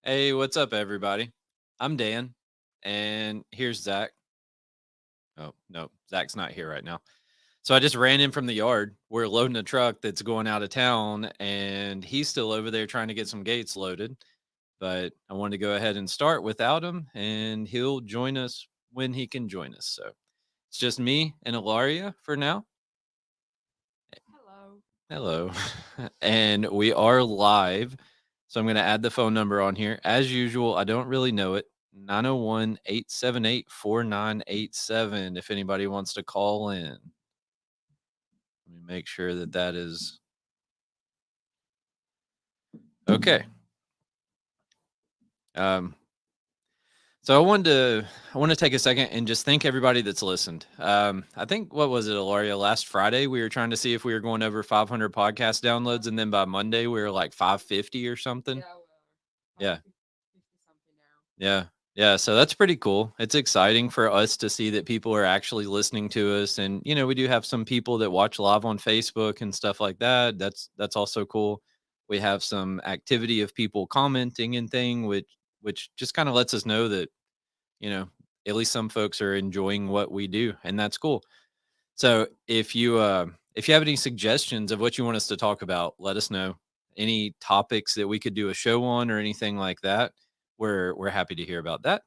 Hey, what's up, everybody? I'm Dan, and here's Zach. Oh, no, Zach's not here right now. So I just ran in from the yard. We're loading a truck that's going out of town, and he's still over there trying to get some gates loaded. But I wanted to go ahead and start without him, and he'll join us when he can join us. So it's just me and Ilaria for now. Hello. Hello. And we are live. So I'm going to add the phone number on here. As usual, I don't really know it. 901-878-4987 if anybody wants to call in. Let me make sure that that is okay. Um so I want to take a second and just thank everybody that's listened. I think what was it, Ilaria? Last Friday we were trying to see if we were going over 500 podcast downloads, and then by Monday we were like 550 or something. Yeah, we're Yeah. 50 something now. Yeah. Yeah. So that's pretty cool. It's exciting for us to see that people are actually listening to us. And, we do have some people that watch live on Facebook and stuff like that. That's also cool. We have some activity of people commenting and thing, which just kind of lets us know that, you know, at least some folks are enjoying what we do. And that's cool. So if you have any suggestions of what you want us to talk about, let us know. Any topics that we could do a show on or anything like that, we're happy to hear about that.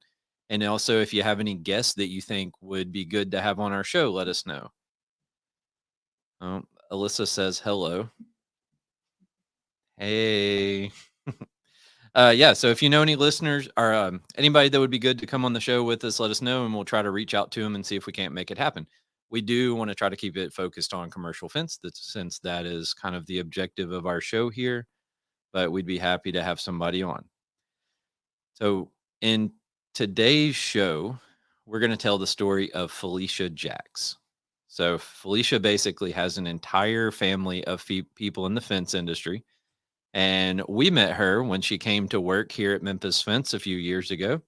And also, if you have any guests that you think would be good to have on our show, let us know. Alyssa says hello. Hey. Yeah. So if you know any listeners or anybody that would be good to come on the show with us, let us know, and we'll try to reach out to them and see if we can't make it happen. We do want to try to keep it focused on commercial fence, since that is kind of the objective of our show here. But we'd be happy to have somebody on. So in today's show, we're going to tell the story of Felicia Jacks. So Felicia basically has an entire family of people in the fence industry, and we met her when she came to work here at Memphis Fence a few years ago.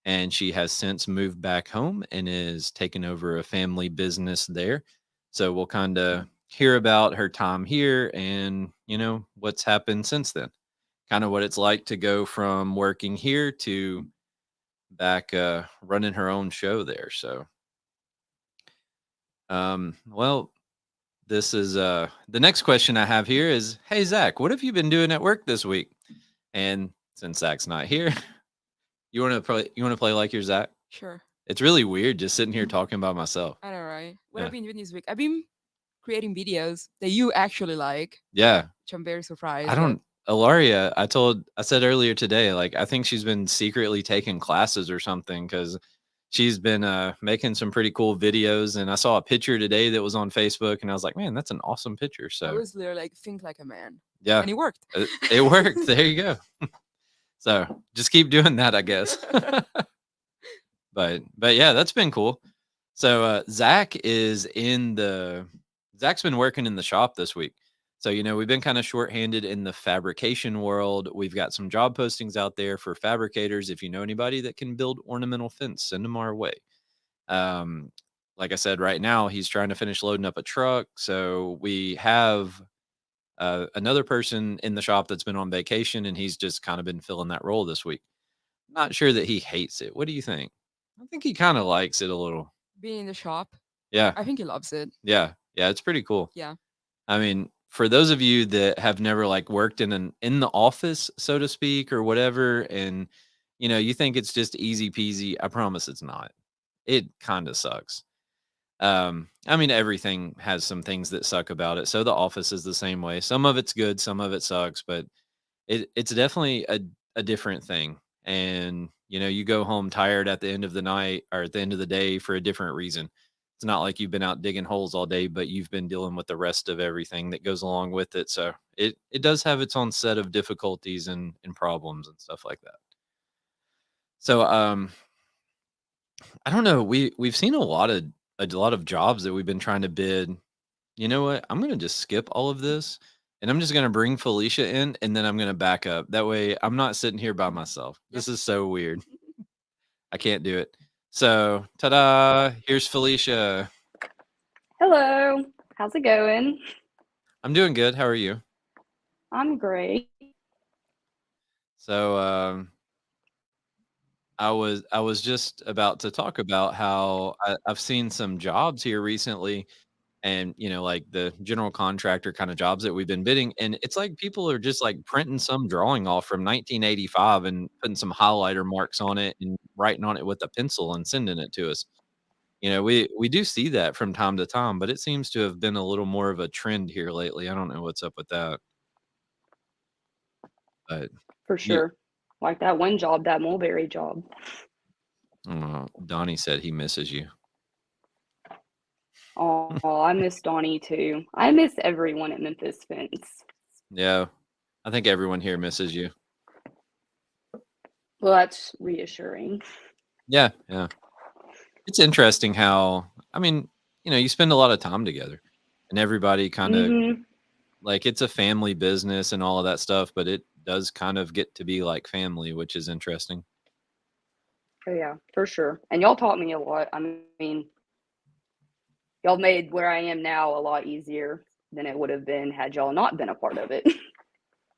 And she has since moved back home and is taking over a family business there. So we'll kind of hear about her time here and, what's happened since then. Kind of what it's like to go from working here to back running her own show there. So, well, this is the next question I have here is, hey Zach, what have you been doing at work this week? And since Zach's not here, you want to play like you're Zach? Sure. It's really weird just sitting here talking by myself. I know, right? What Yeah. I've been doing this week, I've been creating videos that you actually like, Yeah. which I'm very I surprised with. don't Ilaria, I said earlier today, like I think she's been secretly taking classes or something because she's been making some pretty cool videos. And I saw a picture today that was on Facebook and I was like, man, that's an awesome picture. I So was literally like, think like a man. yeah, And it worked. it worked. There you go. So just keep doing that, I guess. But yeah, that's been cool. So Zach's been working in the shop this week. So we've been kind of shorthanded in the fabrication world. We've got some job postings out there for fabricators. If you know anybody that can build ornamental fence, send them our way. Um, like I said, right now he's trying to finish loading up a truck. So we have another person in the shop that's been on vacation, and he's just kind of been filling that role this week. Not sure that he hates it. What do you think? I think he kind of likes it a little. Being in the shop, Yeah. I think he loves it. Yeah. Yeah, it's pretty cool. Yeah. I mean, for those of you that have never like worked in the office, so to speak, or whatever, and you think it's just easy peasy, I promise it's not. It kind of sucks. I mean, everything has some things that suck about it. So the office is the same way. Some of it's good, some of it sucks, but it's definitely a different thing. And you go home tired at the end of the night or at the end of the day for a different reason. It's not like you've been out digging holes all day, but you've been dealing with the rest of everything that goes along with it. So it does have its own set of difficulties and problems and stuff like that. So I don't know. We've seen a lot of jobs that we've been trying to bid. You know what? I'm gonna just skip all of this, and I'm just gonna bring Felicia in, and then I'm gonna back up. That way, I'm not sitting here by myself. Yep. This is so weird. I can't do it. So, ta-da! Here's Felicia. Hello. How's it going? I'm doing good. How are you? I'm great. So, I was just about to talk about how I've seen some jobs here recently, and like the general contractor kind of jobs that we've been bidding, and it's like people are just like printing some drawing off from 1985 and putting some highlighter marks on it and writing on it with a pencil and sending it to us. We do see that from time to time, but it seems to have been a little more of a trend here lately. I don't know what's up with that, but For you sure. Like that one job, that mulberry job. Donnie said he misses you. Oh, I miss Donnie too. I miss everyone at Memphis Fence. Yeah, I think everyone here misses you. Well, that's reassuring. Yeah, yeah. It's interesting how, I mean, you spend a lot of time together, and everybody kind of Mm-hmm. like it's a family business and all of that stuff, but it does kind of get to be like family, which is interesting. Oh yeah, for sure. And y'all taught me a lot. I mean, y'all made where I am now a lot easier than it would have been had y'all not been a part of it.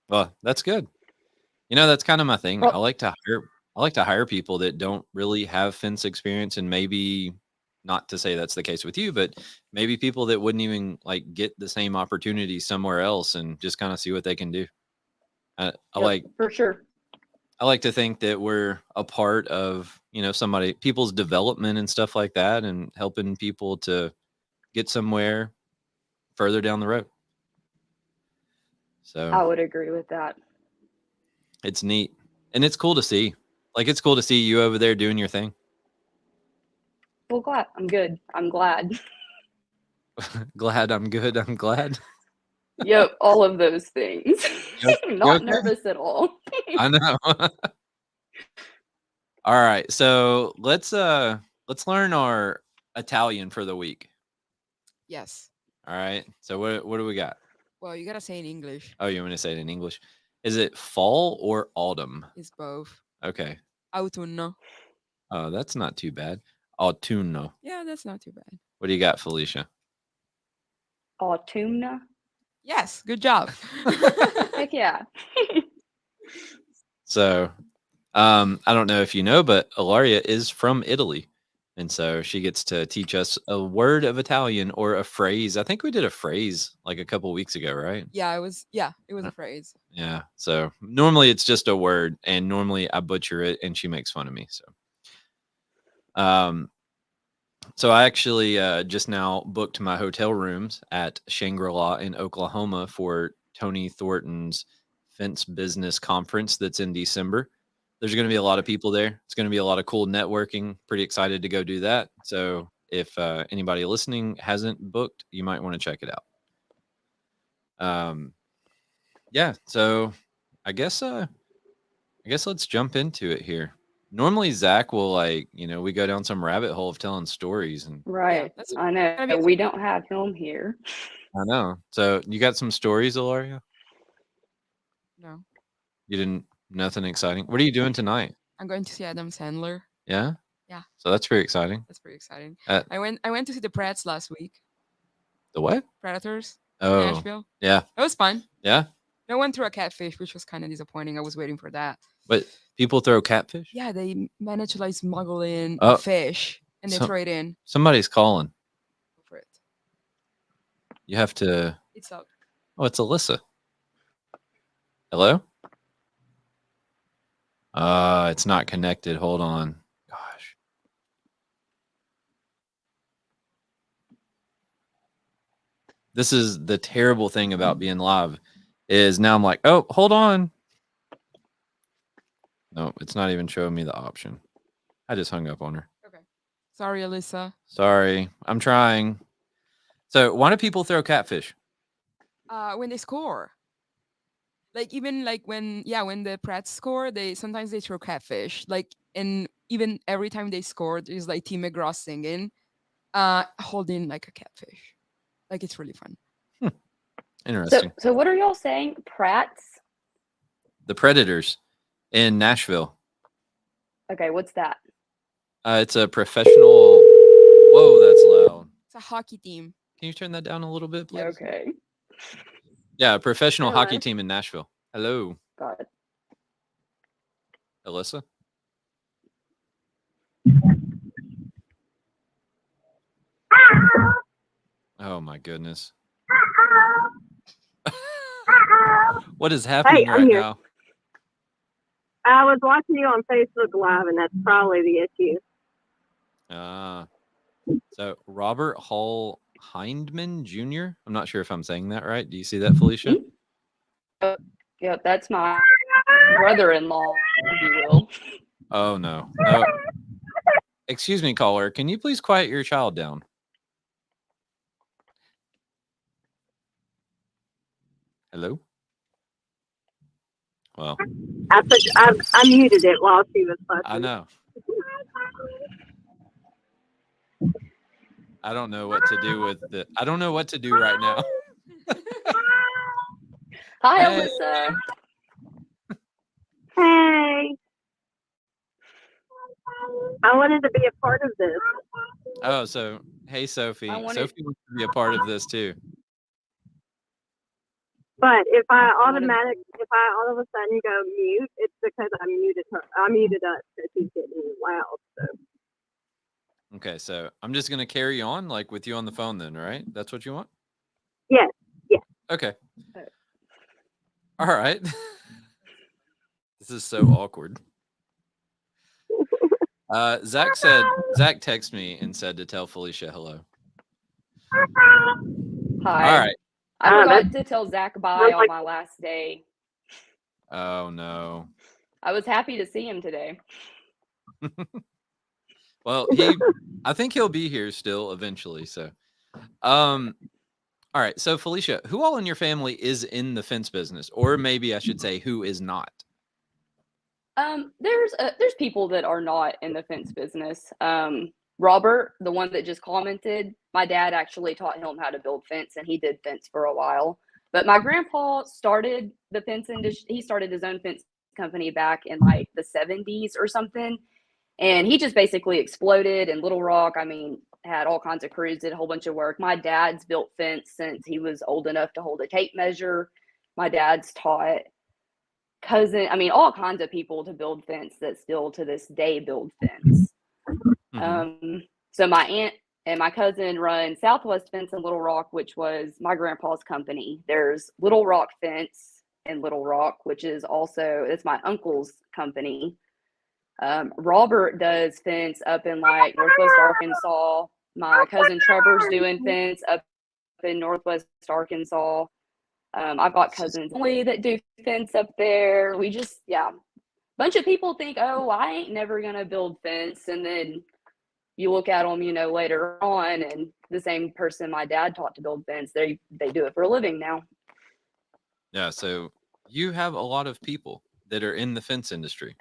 Well, that's good. That's kind of my thing. I Well, like to hire people that don't really have fence experience, and maybe not to say that's the case with you, but maybe people that wouldn't even like get the same opportunity somewhere else and just kind of see what they can do. I yep, like for sure. I like to think that we're a part of, people's development and stuff like that, and helping people to get somewhere further down the road. So I would agree with that. it's neat, and it's cool to see. Like, it's cool to see you over there doing your thing. Well, glad. I'm good. I'm glad. Glad I'm good. I'm glad. Yep, all of those things. You Not okay? nervous at all. I know. All right, so let's learn our Italian for the week. Yes. All right. So what do we got? Well, you gotta say in English. Oh, you want me to say it in English? Is it fall or autumn? It's both. Okay. Autunno. Oh, that's not too bad. Autunno. Yeah, that's not too bad. What do you got, Felicia? Autumna? Yes, good job. Heck yeah. So, I don't know if you know, but Ilaria is from Italy. And so she gets to teach us a word of Italian or a phrase. I think we did a phrase like a couple weeks ago, right? Yeah, it was Uh, a phrase. Yeah. So normally it's just a word, and normally I butcher it and she makes fun of me. Um, so I actually just now booked my hotel rooms at Shangri-La in Oklahoma for Tony Thornton's Fence Business Conference that's in December. There's going to be a lot of people there. It's going to be a lot of cool networking. Pretty excited to go do that. So if anybody listening hasn't booked, you might want to check it out. Yeah. So I guess let's jump into it here. Normally Zach will we go down some rabbit hole of telling stories, and Yeah, Right. that's I know. gonna be We don't have him here. I know. So you got some stories, Ilaria? no. You didn't nothing exciting. What are you doing tonight? I'm going to see Adam Sandler. Yeah? Yeah, So that's pretty exciting. that's pretty exciting. Uh, I went to see the Prats last week. the what? Predators in Oh, Nashville. yeah. It was fun. Yeah. I went through a catfish, which was kind of disappointing. I was waiting for that. But people throw catfish? Yeah, they managed to like smuggle in a Oh, fish and they so throw it in. somebody's calling. Go for it. You have to It's up. Oh, it's Alyssa. Hello? It's not connected. Hold on. Gosh. This is the terrible thing about being live is now I'm like, "Oh, hold on." No, it's not even showing me the option. I just hung up on her. Okay. Sorry, Alyssa. Sorry. I'm trying. So, why do people throw catfish? When they score, like even like when the Prats score, they sometimes they throw catfish. Like and even every time they score, there's like Tim McGraw singing, holding like a catfish. Like it's really fun. So Interesting. so what are y'all saying? Pratt's? The Predators in Nashville. Okay, what's that? It's a professional. Whoa, that's loud. It's a hockey team. Can you turn that down a little bit, please? Okay. Yeah, a professional hockey Hello. team in Nashville. Hello, Got it. Alyssa. Oh my goodness. What is happening I'm right here. now? I was watching you on Facebook Live, and that's probably the issue. So Robert Hall Hindman Jr. I'm not sure if I'm saying that right. Do you see that, Felicia? Yep, that's my brother-in-law, if you will. Oh no. No. Excuse me, caller. Can you please quiet your child down? Hello? Well, I muted it while she was fussing. I know. I don't know what to do with the. I don't know what to do right now. Hi, Hey. Alyssa. Hey, I wanted to be a part of this. Oh, so hey, Sophie. Sophie wants to be a part of this too. But if I all of a sudden go mute, it's because I muted her. I muted us because she's getting loud. So. Okay, so I'm just gonna carry on like with you on the phone then, right? That's what you want? Yes. Yes. Okay. All right. This is so awkward. Zach texted me and said to tell Felicia hello. Hi. All right. I forgot to tell Zach bye on my last day. Oh no. I was happy to see him today. Well, I think he'll be here still eventually. So, all right. So, Felicia, who all in your family is in the fence business, or maybe I should say, who is not? There's people that are not in the fence business. Robert, the one that just commented, my dad actually taught him how to build fence, and he did fence for a while. But my grandpa started the fence industry. He started his own fence company back in like the 70s or something. And he just basically exploded in Little Rock. I mean, had all kinds of crews, did a whole bunch of work. My dad's built fence since he was old enough to hold a tape measure. My dad's taught all kinds of people to build fence that still to this day build fence. Mm-hmm. So my aunt and my cousin run Southwest Fence in Little Rock, which was my grandpa's company. There's Little Rock Fence in Little Rock, which is it's my uncle's company. Robert does fence up in like Northwest Arkansas. My cousin Trevor's doing fence up in Northwest Arkansas. I've got cousins that do fence up there. We just, bunch of people think, oh, I ain't never gonna build fence, and then you look at them, later on, and the same person my dad taught to build fence, they do it for a living now. Yeah, so you have a lot of people that are in the fence industry.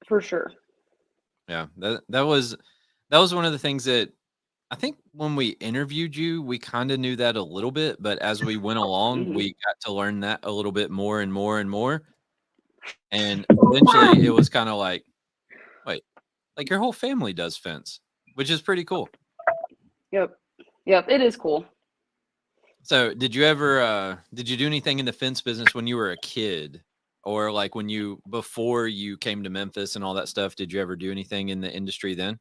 For sure. Yeah, that was one of the things that I think when we interviewed you, we kind of knew that a little bit, but as we went along, mm-hmm. we got to learn that a little bit more and more and more. And eventually it was kind of like, wait, like your whole family does fence, which is pretty cool. Yep, it is cool. So did you do anything in the fence business when you were a kid? Or like before you came to Memphis and all that stuff, did you ever do anything in the industry then?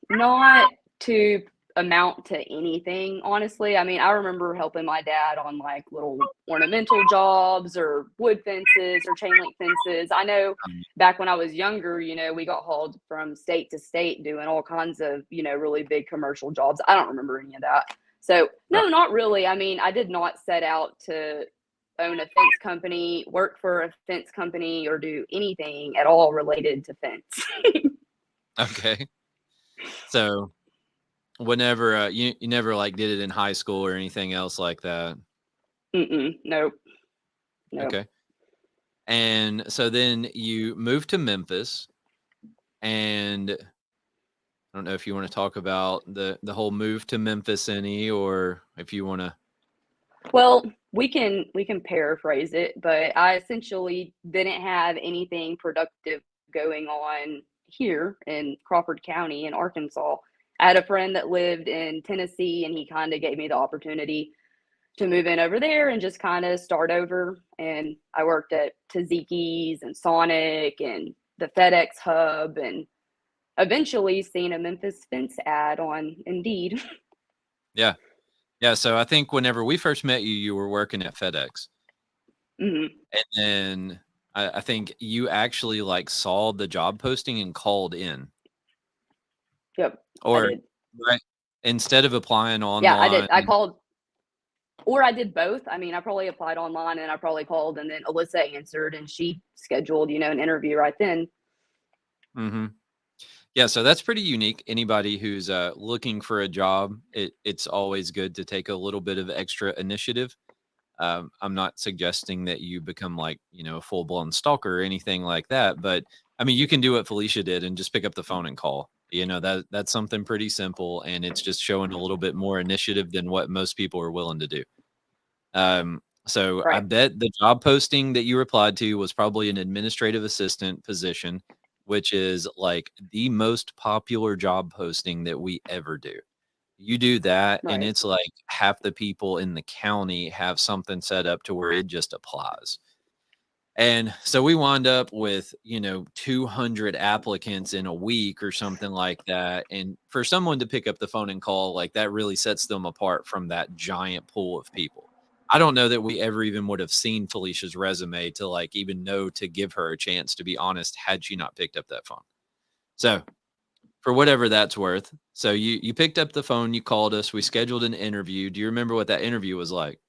Not to amount to anything, honestly. I mean, I remember helping my dad on like little ornamental jobs or wood fences or chain link fences. I know back when I was younger, we got hauled from state to state doing all kinds of, really big commercial jobs. I don't remember any of that. So no, not really. I mean, I did not set out to own a fence company, work for a fence company, or do anything at all related to fence. Okay. So whenever you never like did it in high school or anything else like that? Nope. Okay. And so then you moved to Memphis, and I don't know if you want to talk about the whole move to Memphis or if you want to. Well, we can paraphrase it, but I essentially didn't have anything productive going on here in Crawford County in Arkansas. I had a friend that lived in Tennessee, and he kind of gave me the opportunity to move in over there and just kind of start over. And I worked at Tzatziki's and Sonic and the FedEx Hub, and eventually seen a Memphis Fence ad on Indeed. Yeah. Yeah. So I think whenever we first met you, you were working at FedEx. Hmm. And then I think you actually like saw the job posting and called in. Yep, I Or did. right. Instead of applying Yeah, I did. online. I called, or I did both. I mean, I probably applied online and I probably called, and then Alyssa answered and she scheduled, an interview right then. Mm-hmm. Yeah, so that's pretty unique. Anybody who's looking for a job, it's always good to take a little bit of extra initiative. I'm not suggesting that you become like, a full blown stalker or anything like that, but I mean, you can do what Felicia did and just pick up the phone and call. That's something pretty simple, and it's just showing a little bit more initiative than what most people are willing to do. So I Right. bet the job posting that you replied to was probably an administrative assistant position, which is like the most popular job posting that we ever do. You do that, and Right. it's like half the people in the county have something set up to where it just applies. And so we wind up with, 200 applicants in a week or something like that. And for someone to pick up the phone and call, like that really sets them apart from that giant pool of people. I don't know that we ever even would have seen Felicia's resume to like even know to give her a chance, to be honest, had she not picked up that phone. So for whatever that's worth. So you picked up the phone, you called us, we scheduled an interview. Do you remember what that interview was like?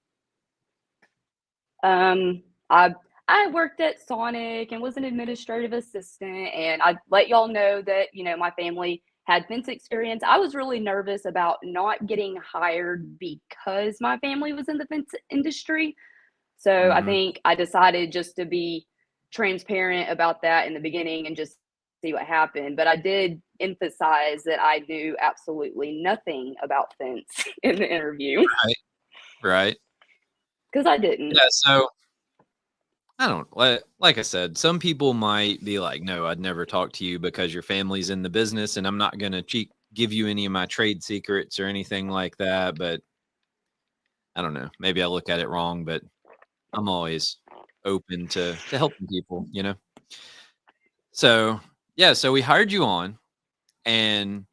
I worked at Sonic and was an administrative assistant, and I let y'all know that my family had fence experience. I was really nervous about not getting hired because my family was in the fence industry. So I Hmm. think I decided just to be transparent about that in the beginning and just see what happened. But I did emphasize that I knew absolutely nothing about fence in the interview Right. Right. because I didn't. Yeah. So I don't like I said, some people might be like, no, I'd never talk to you because your family's in the business and I'm not going to give you any of my trade secrets or anything like that. But I don't know. Maybe I look at it wrong, but I'm always open to helping people. So yeah, so we hired you on, and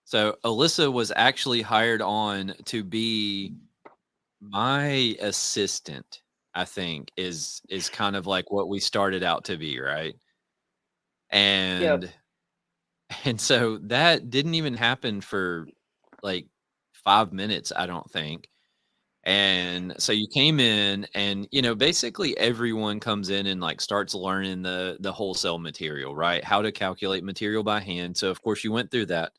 so Alyssa was actually hired on to be my assistant. I think is kind of like what we started out to be, right? Yep. And so that didn't even happen for like 5 minutes, I don't think. And so you came in, and basically everyone comes in and like starts learning the wholesale material, right? How to calculate material by hand. So of course you went through that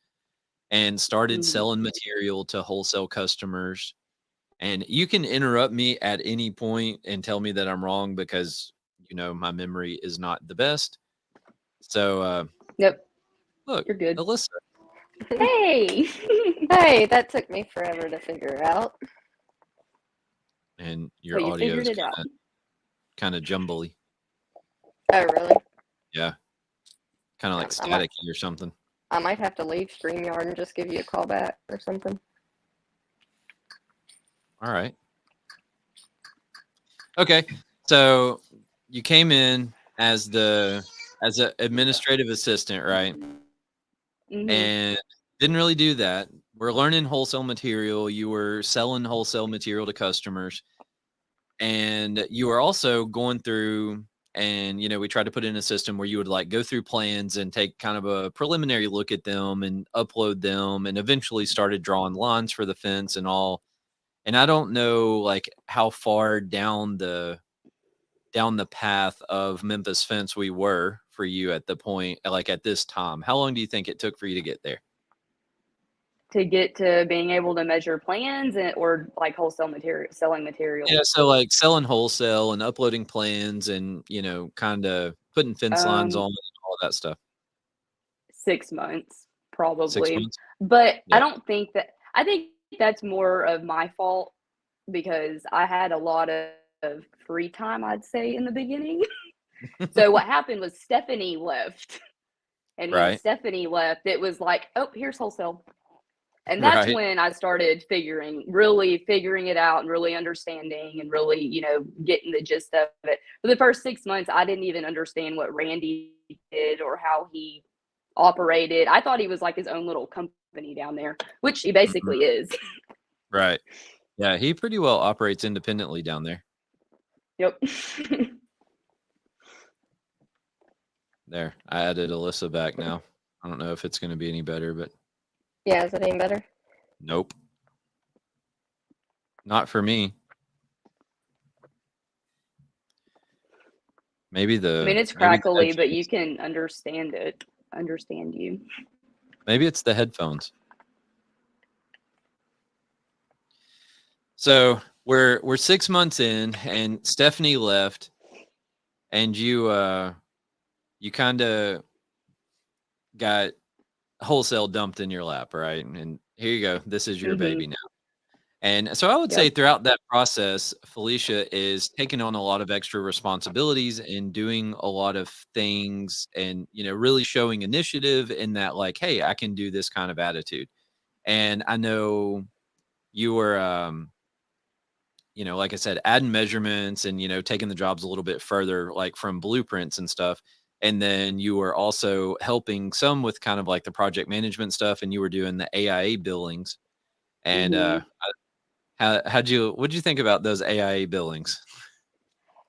and started Mhm. selling material to wholesale customers. And you can interrupt me at any point and tell me that I'm wrong, because my memory is not the best. So Yep. look, You're good. Alyssa, Hey. Hey, that took me forever to figure out. and your But you audio figured is it out. kind of jumbly. Oh, really? Yeah, kind of like I might, staticky or something. I might have to leave StreamYard and just give you a call back or something. All right. Okay. So you came in as an administrative assistant, right? Mhm. And didn't really do that. We're learning wholesale material. You were selling wholesale material to customers, and you were also going through, and we tried to put in a system where you would like go through plans and take kind of a preliminary look at them and upload them, and eventually started drawing lines for the fence and all. And I don't know like how far down the path of Memphis fence we were for you at the point, like at this time. How long do you think it took for you to get there? To get to being able to measure plans or like wholesale material, selling Yeah, material. so like selling wholesale and uploading plans and, kind of putting fence lines on Um, and all that stuff. 6 months, 6 probably. months? But Yeah. I think that's more of my fault because I had a lot of free time, I'd say, in the beginning. So what happened was Stephanie left. And when Right. Stephanie left, it was like, oh, here's wholesale. And that's Right. when I started really figuring it out and really understanding and really, getting the gist of it. For the first 6 months, I didn't even understand what Randy did or how he operated. I thought he was like his own little company down there, which he Mhm. basically is. Right. Yeah, he pretty well operates independently down there. Yep. There, I added Alyssa back now. I don't know if it's going to be any better, but Yeah, is it any better? nope. Not for me. Maybe I mean, it's the crackly, but you headphones. can understand you. Maybe it's the headphones. So we're 6 months in, and Stephanie left, and you kind of got wholesale dumped in your lap, right? And here you go. This is your baby now. And so I would say Yep. throughout that process, Felicia is taking on a lot of extra responsibilities and doing a lot of things and, really showing initiative in that, like, hey, I can do this kind of attitude. And I know you were, like I said, adding measurements and, taking the jobs a little bit further, like from blueprints and stuff. And then you were also helping some with kind of like the project management stuff, and you were doing the AIA billings. And what'd you think about those AIA billings?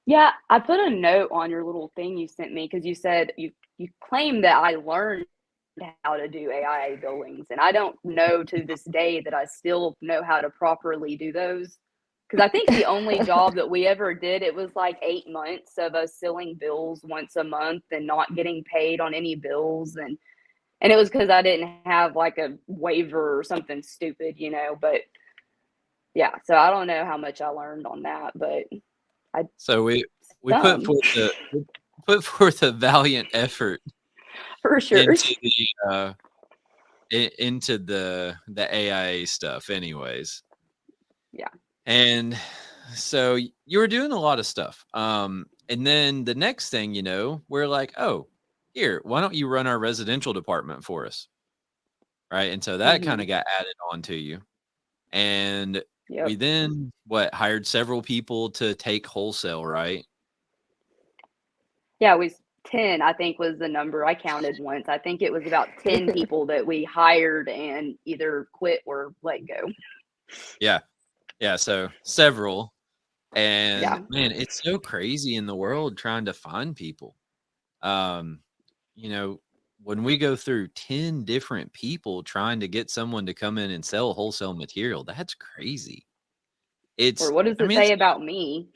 Yeah, I put a note on your little thing you sent me because you said you claimed that I learned how to do AIA billings, and I don't know to this day that I still know how to properly do those. Because I think the only job that we ever did, it was like 8 months of us filling bills once a month and not getting paid on any bills, and it was because I didn't have like a waiver or something stupid, But yeah, so I don't know how much I learned on that, but So we some put forth a valiant effort for sure. into the AIA stuff, anyways. Yeah. And so you were doing a lot of stuff. And then the next thing, we're like, oh, here, why don't you run our residential department for us? Right. And so that kind of got added on to you. And Yep. we then hired several people to take wholesale, right? Yeah, it was 10, I think was the number I counted once. I think it was about 10 people that we hired and either quit or let go. Yeah. Yeah. So several. And Yeah. man, it's so crazy in the world trying to find people. When we go through 10 different people trying to get someone to come in and sell wholesale material, that's crazy. Or what does it say about me?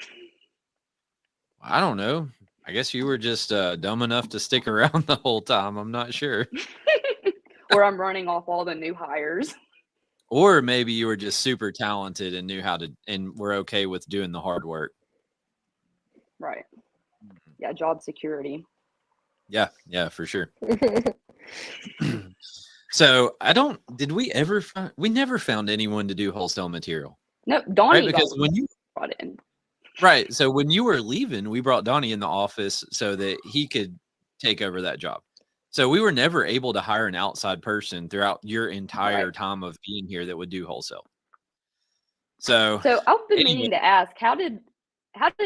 I don't know. I guess you were just dumb enough to stick around the whole time. I'm not sure. Or I'm running off all the new hires. Or maybe you were just super talented and knew how to, and were okay with doing the hard work. Right. Yeah, job security. Yeah, for sure. So we never found anyone to do wholesale material. No, Donnie, right? Because when you brought in. Right. So when you were leaving, we brought Donnie in the office so that he could take over that job. So we were never able to hire an outside person throughout your entire time of being here that would do wholesale. So I've been meaning to ask, how did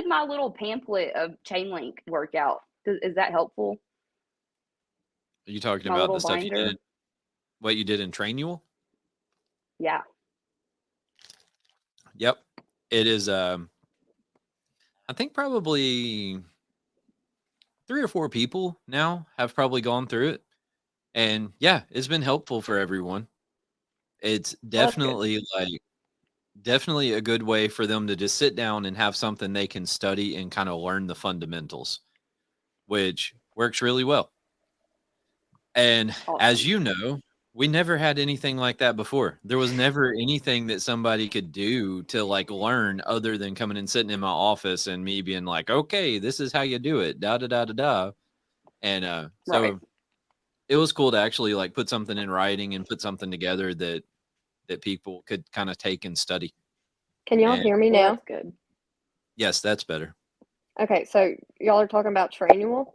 my little pamphlet of chain link work out? Is that helpful? Are you talking about the stuff you did? What you did in Trainual? Yeah. Yep. It is I think probably 3 or 4 people now have probably gone through it. And yeah, it's been helpful for everyone. It's definitely definitely a good way for them to just sit down and have something they can study and kind of learn the fundamentals, which works really well. And as you know, we never had anything like that before. There was never anything that somebody could do to learn other than coming and sitting in my office and me being like, okay, this is how you do it. Da da da da da. And so it was cool to actually put something in writing and put something together that people could kind of take and study. Can y'all hear me now? That's good. Yes, that's better. Okay, so y'all are talking about Trainual?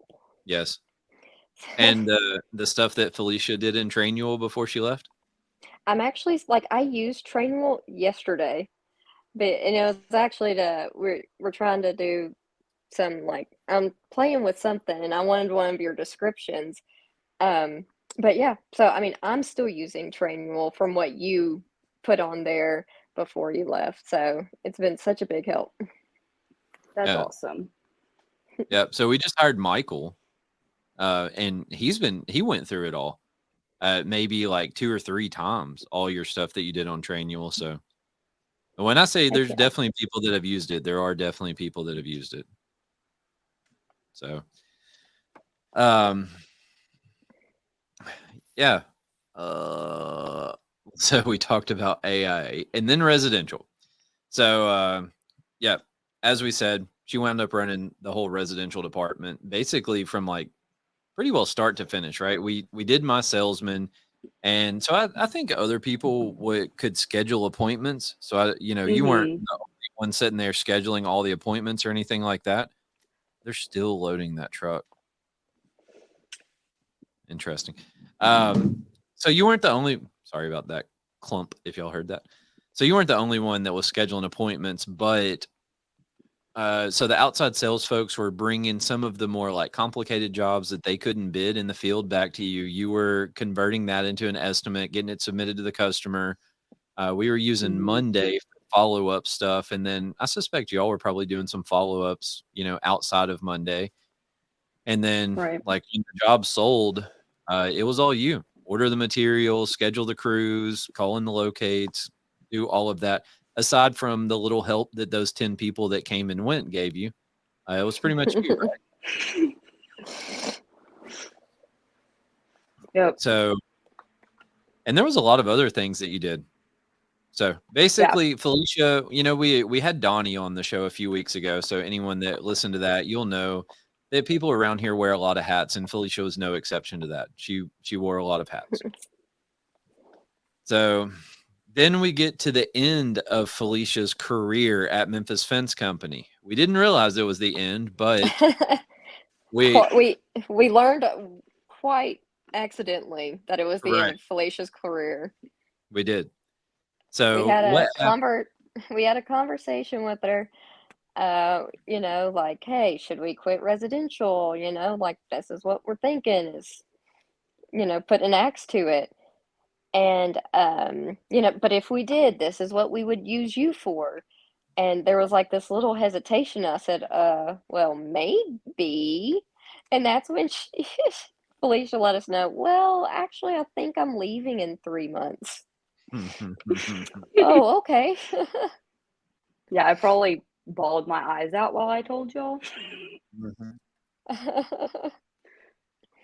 Yes. And the stuff that Felicia did in Trainual before she left? I'm actually I used Trainual yesterday, but it was actually we're trying to do some I'm playing with something and I wanted one of your descriptions. But yeah, so I mean I'm still using Trainual from what you put on there before you left. So it's been such a big help. That's Yeah. awesome. Yep. So we just hired Michael, and he went through it all, maybe like 2 or 3 times, all your stuff that you did on Trainual. So when I say Heck there's yeah. definitely people that have used it, there are definitely people that have used it. So, yeah. So we talked about AI and then residential. So, yeah, as we said, she wound up running the whole residential department basically from like pretty well start to finish, right? We did my salesman, and so I think other people could schedule appointments. So you weren't Mhm. the only one sitting there scheduling all the appointments or anything like that. They're still loading that truck. Interesting. So you weren't the only. Sorry about that clump. If y'all heard that. So you weren't the only one that was scheduling appointments, but so the outside sales folks were bringing some of the more like complicated jobs that they couldn't bid in the field back to you. You were converting that into an estimate, getting it submitted to the customer. We were using Mhm. Monday for follow-up stuff, and then I suspect y'all were probably doing some follow-ups, outside of Monday. And then, Right. like when the job sold, it was all you. Order the materials, schedule the crews, call in the locates, do all of that. Aside from the little help that those 10 people that came and went gave you, it was pretty much you, right? Yep. So, and there was a lot of other things that you did. So Yeah. basically, Felicia, we had Donnie on the show a few weeks ago. So anyone that listened to that, you'll know that people around here wear a lot of hats, and Felicia was no exception to that. She wore a lot of hats. So then we get to the end of Felicia's career at Memphis Fence Company. We didn't realize it was the end, but we we learned quite accidentally that it was the end right, of Felicia's career. we did. We So had what we had a conversation with her, like, hey, should we quit residential? Like this is what we're thinking is, put an axe to it. And but if we did, this is what we would use you for. And there was like this little hesitation. I said, well, maybe. And that's when Felicia let us know, well, actually, I think I'm leaving in 3 months. Oh, okay. Yeah, I probably bawled my eyes out while I told y'all.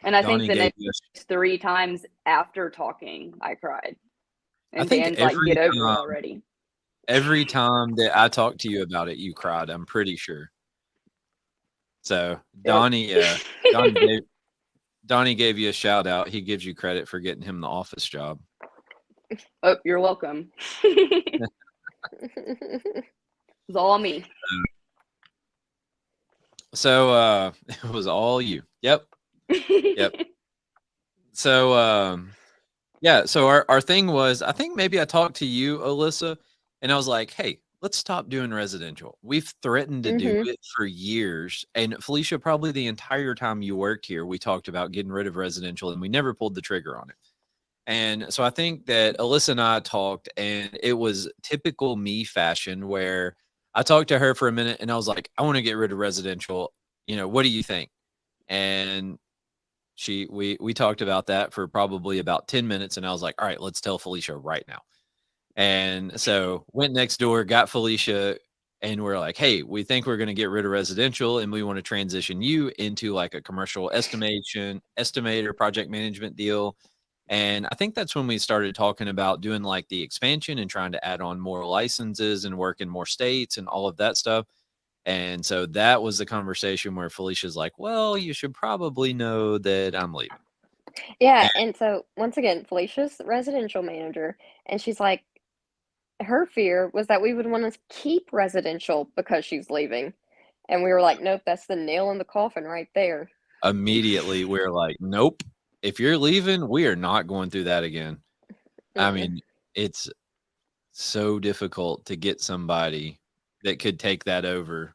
And I think Donnie the gave next us 3 times after talking, I cried. I And think Dan's like, get over it already. every time that I talked to you about it, you cried, I'm pretty sure. So Yep. Donnie gave you a shout out. He gives you credit for getting him the office job. Oh, you're welcome. It's all me. So it was all you. Yep. So yeah, so our thing was, I think maybe I talked to you, Alyssa, and I was like, hey, let's stop doing residential. We've threatened to do it for years. And Felicia, probably the entire time you worked here, we talked about getting rid of residential and we never pulled the trigger on it. And so I think that Alyssa and I talked, and it was typical me fashion where I talked to her for a minute and I was like, I want to get rid of residential. What do you think? And we talked about that for probably about 10 minutes, and I was like, all right, let's tell Felicia right now. And so went next door, got Felicia, and we're like, hey, we think we're going to get rid of residential and we want to transition you into like a commercial estimator, project management deal. And I think that's when we started talking about doing like the expansion and trying to add on more licenses and work in more states and all of that stuff. And so that was the conversation where Felicia's like, well, you should probably know that I'm leaving. Yeah, and so once again, Felicia's the residential manager, and she's like, her fear was that we would want to keep residential because she's leaving. And we were like, nope, that's the nail in the coffin right there. Immediately, we're like, nope. If you're leaving, we are not going through that again. I mean, it's so difficult to get somebody that could take that over.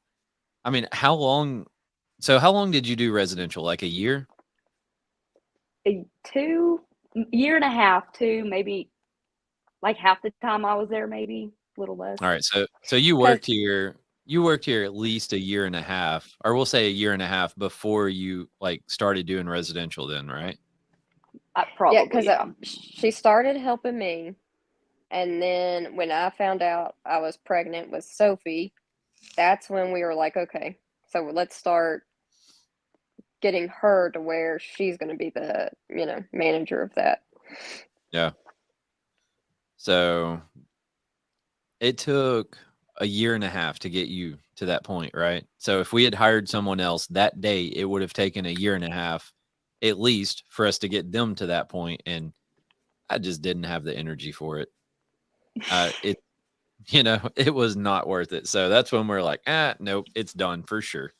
I mean, how long did you do residential? Like a year? A 2 year and a half, 2, maybe like half the time I was there, maybe a little less. All right. So you 'Cause worked here. You worked here at least a year and a half, or we'll say a year and a half before you like started doing residential. Then, right? Yeah, probably, because yeah. she started helping me, and then when I found out I was pregnant with Sophie, that's when we were like, okay, so let's start getting her to where she's going to be the, manager of that. Yeah. So it took a year and a half to get you to that point, right? So if we had hired someone else that day, it would have taken a year and a half at least for us to get them to that point, and I just didn't have the energy for it. It it was not worth it. So that's when we're like, nope, it's done for sure.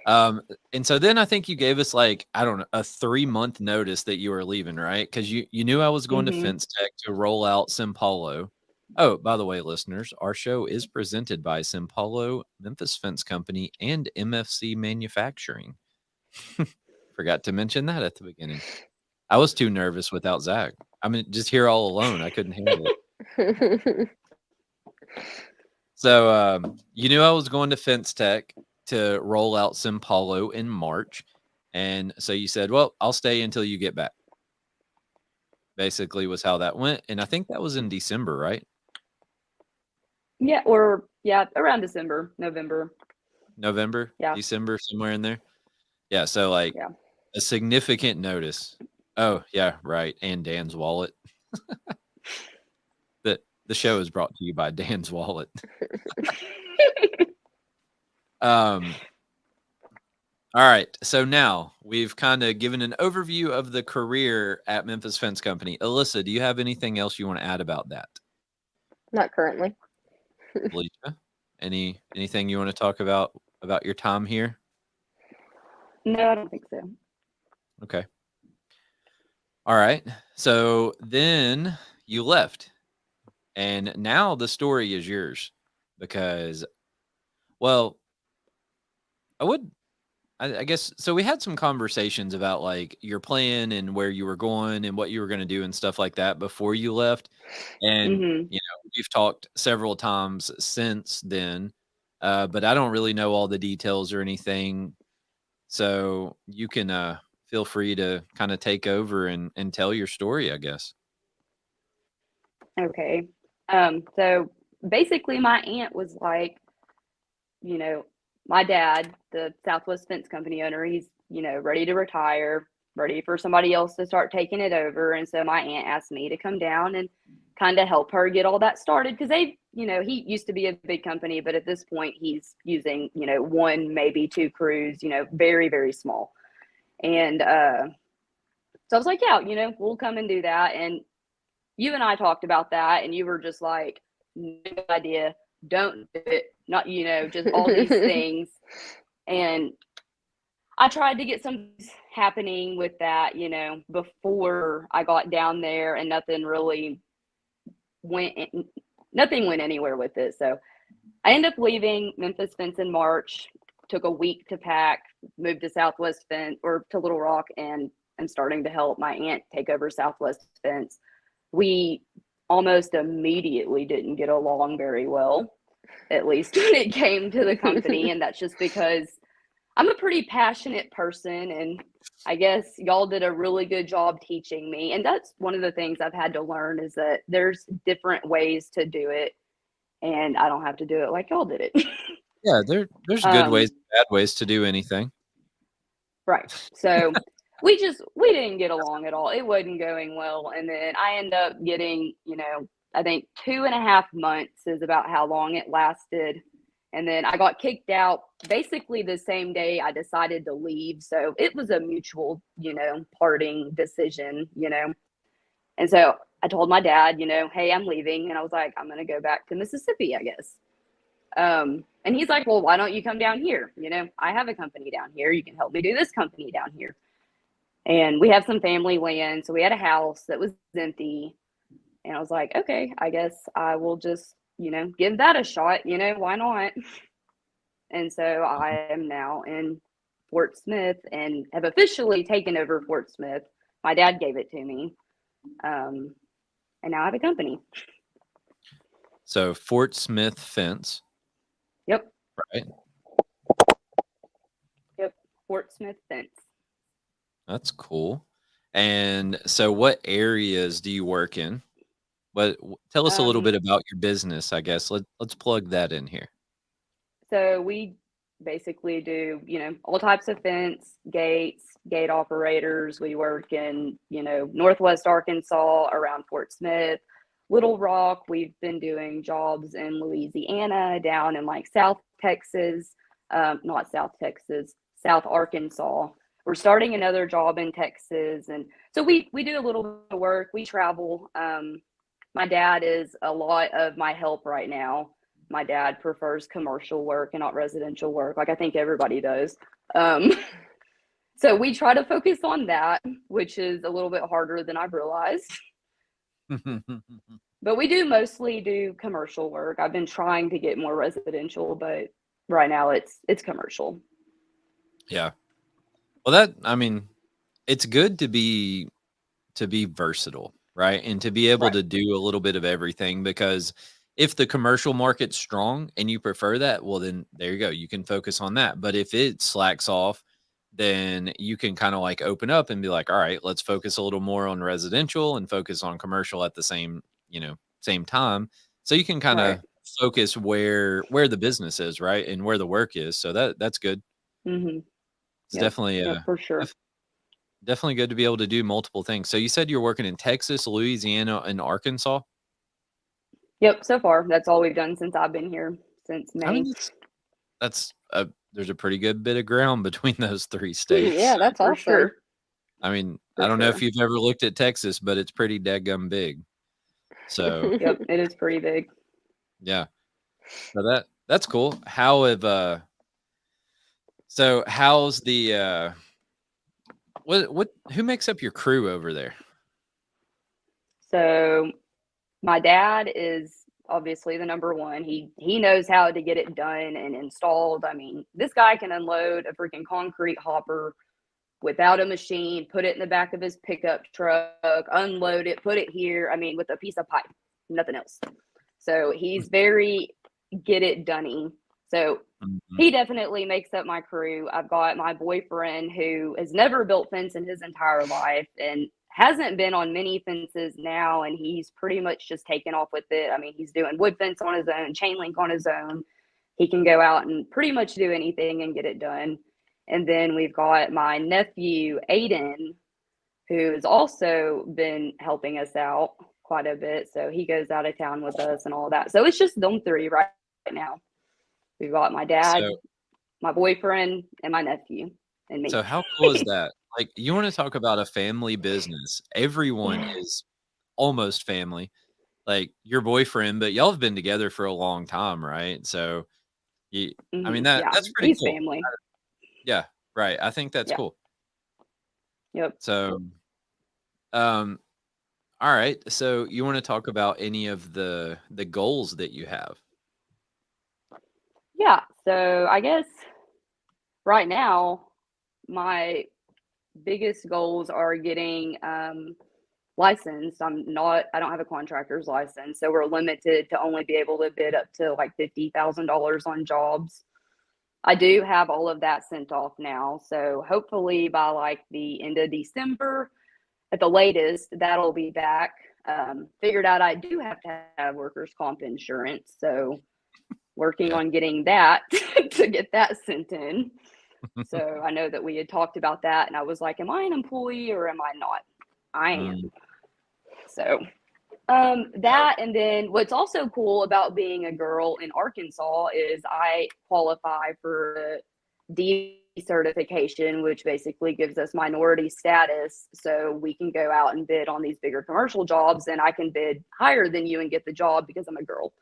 And so then I think you gave us like, I don't know, a 3-month notice that you were leaving, right? Because you knew I was going to Mhm. Fence Tech to roll out Simpalo. Oh, by the way, listeners, our show is presented by Simpalo, Memphis Fence Company, and MFC Manufacturing. Forgot to mention that at the beginning. I was too nervous without Zach. I mean, just here all alone, I couldn't handle it. So you knew I was going to Fence Tech to roll out Simpalo in March. And so you said, well, I'll stay until you get back. Basically was how that went. And I think that was in December, right? Yeah, around December, November. November, Yeah. December, somewhere in there. Yeah. So like Yeah. a significant notice. Oh, yeah, right. And Dan's wallet. The show is brought to you by Dan's wallet. All right. So now we've kind of given an overview of the career at Memphis Fence Company. Alyssa, do you have anything else you want to add about that? Not currently. Felicia, anything you want to talk about your time here? No, I don't think so. Okay. All right. So then you left, and now the story is yours because, well, I guess so. We had some conversations about like your plan and where you were going and what you were going to do and stuff like that before you left. And, Mhm. we've talked several times since then, but I don't really know all the details or anything. So you can feel free to kind of take over and tell your story, I guess. Okay. So basically my aunt was like, you know, my dad, the Southwest Fence Company owner, he's, ready to retire, ready for somebody else to start taking it over. And so my aunt asked me to come down and kind of help her get all that started because he used to be a big company, but at this point he's using, one, maybe two crews, very, very small. And so I was like, yeah, we'll come and do that. And you and I talked about that, and you were just like, no idea, don't do it, not, just all these things. And I tried to get some happening with that, before I got down there, and nothing went anywhere with it. So I ended up leaving Memphis Fence in March, took a week to pack, moved to Southwest Fence or to Little Rock, and I'm starting to help my aunt take over Southwest Fence. We almost immediately didn't get along very well, at least when it came to the company. And that's just because I'm a pretty passionate person, and I guess y'all did a really good job teaching me. And that's one of the things I've had to learn is that there's different ways to do it, and I don't have to do it like y'all did it. Yeah, there's good ways, bad ways to do anything. Right. So we didn't get along at all. It wasn't going well. And then I end up getting, I think 2.5 months is about how long it lasted. And then I got kicked out basically the same day I decided to leave. So it was a mutual, parting decision. And so I told my dad, hey, I'm leaving. And I was like, I'm going to go back to Mississippi, I guess. And he's like, well, why don't you come down here? I have a company down here. You can help me do this company down here. And we have some family land. So we had a house that was empty. And I was like, okay, I guess I will just, give that a shot. Why not? And so I am now in Fort Smith and have officially taken over Fort Smith. My dad gave it to me. and now I have a company. So Fort Smith Fence, Yep. right? Yep. Fort Smith Fence. That's cool. And so what areas do you work in? Tell us a little bit about your business, I guess. Let's plug that in here. So we basically do, all types of fence, gates, gate operators. We work in, Northwest Arkansas, around Fort Smith, Little Rock. We've been doing jobs in Louisiana, down in like South Texas, not South Texas, South Arkansas. We're starting another job in Texas. And so we do a little bit of work. We travel. My dad is a lot of my help right now. My dad prefers commercial work and not residential work, like I think everybody does. So we try to focus on that, which is a little bit harder than I've realized. But we do mostly do commercial work. I've been trying to get more residential, but right now it's commercial. Yeah. Well, it's good to be versatile, right? And to be able Right. to do a little bit of everything, because if the commercial market's strong and you prefer that, well, then there you go. You can focus on that. But if it slacks off, then you can kind of like open up and be like, all right, let's focus a little more on residential and focus on commercial at the same time. So you can kind of Right. focus where the business is, right? And where the work is. So that's good. Mm-hmm. It's Yep. definitely Yep, for sure. definitely good to be able to do multiple things. So you said you're working in Texas, Louisiana, and Arkansas. Yep. So far, that's all we've done since I've been here, since May. I mean, there's a pretty good bit of ground between those three states. Yeah, that's For awesome. sure. I mean, For I don't know sure. if you've ever looked at Texas, but it's pretty daggum big. So Yep, it is pretty big. yeah, so that's cool. How's the who makes up your crew over there? So my dad is obviously the number one. He knows how to get it done and installed. I mean, this guy can unload a freaking concrete hopper without a machine, put it in the back of his pickup truck, unload it, put it here. I mean, with a piece of pipe, nothing else. So he's very get it doney. So he definitely makes up my crew. I've got my boyfriend who has never built fence in his entire life and hasn't been on many fences now, and he's pretty much just taken off with it. I mean, he's doing wood fence on his own, chain link on his own. He can go out and pretty much do anything and get it done. And then we've got my nephew, Aiden, who has also been helping us out quite a bit. So he goes out of town with us and all that. So it's just them three right now. We've got my dad, my boyfriend, and my nephew, and me. So how cool is that? Like, you want to talk about a family business. Everyone is almost family. Like your boyfriend, but y'all have been together for a long time, right? So I mean, that's pretty he's cool. family. Yeah, right. I think that's cool. Yep. So, all right. So you want to talk about any of the goals that you have? Yeah. So I guess right now my biggest goals are getting licensed. I don't have a contractor's license, so we're limited to only be able to bid up to like $50,000 on jobs. I do have all of that sent off now, so hopefully by like the end of December at the latest, that'll be back. Figured out I do have to have workers' comp insurance, so working on getting that to get that sent in. So I know that we had talked about that, and I was like, am I an employee or am I not? I am. So that, and then what's also cool about being a girl in Arkansas is I qualify for D certification, which basically gives us minority status, so we can go out and bid on these bigger commercial jobs, and I can bid higher than you and get the job because I'm a girl.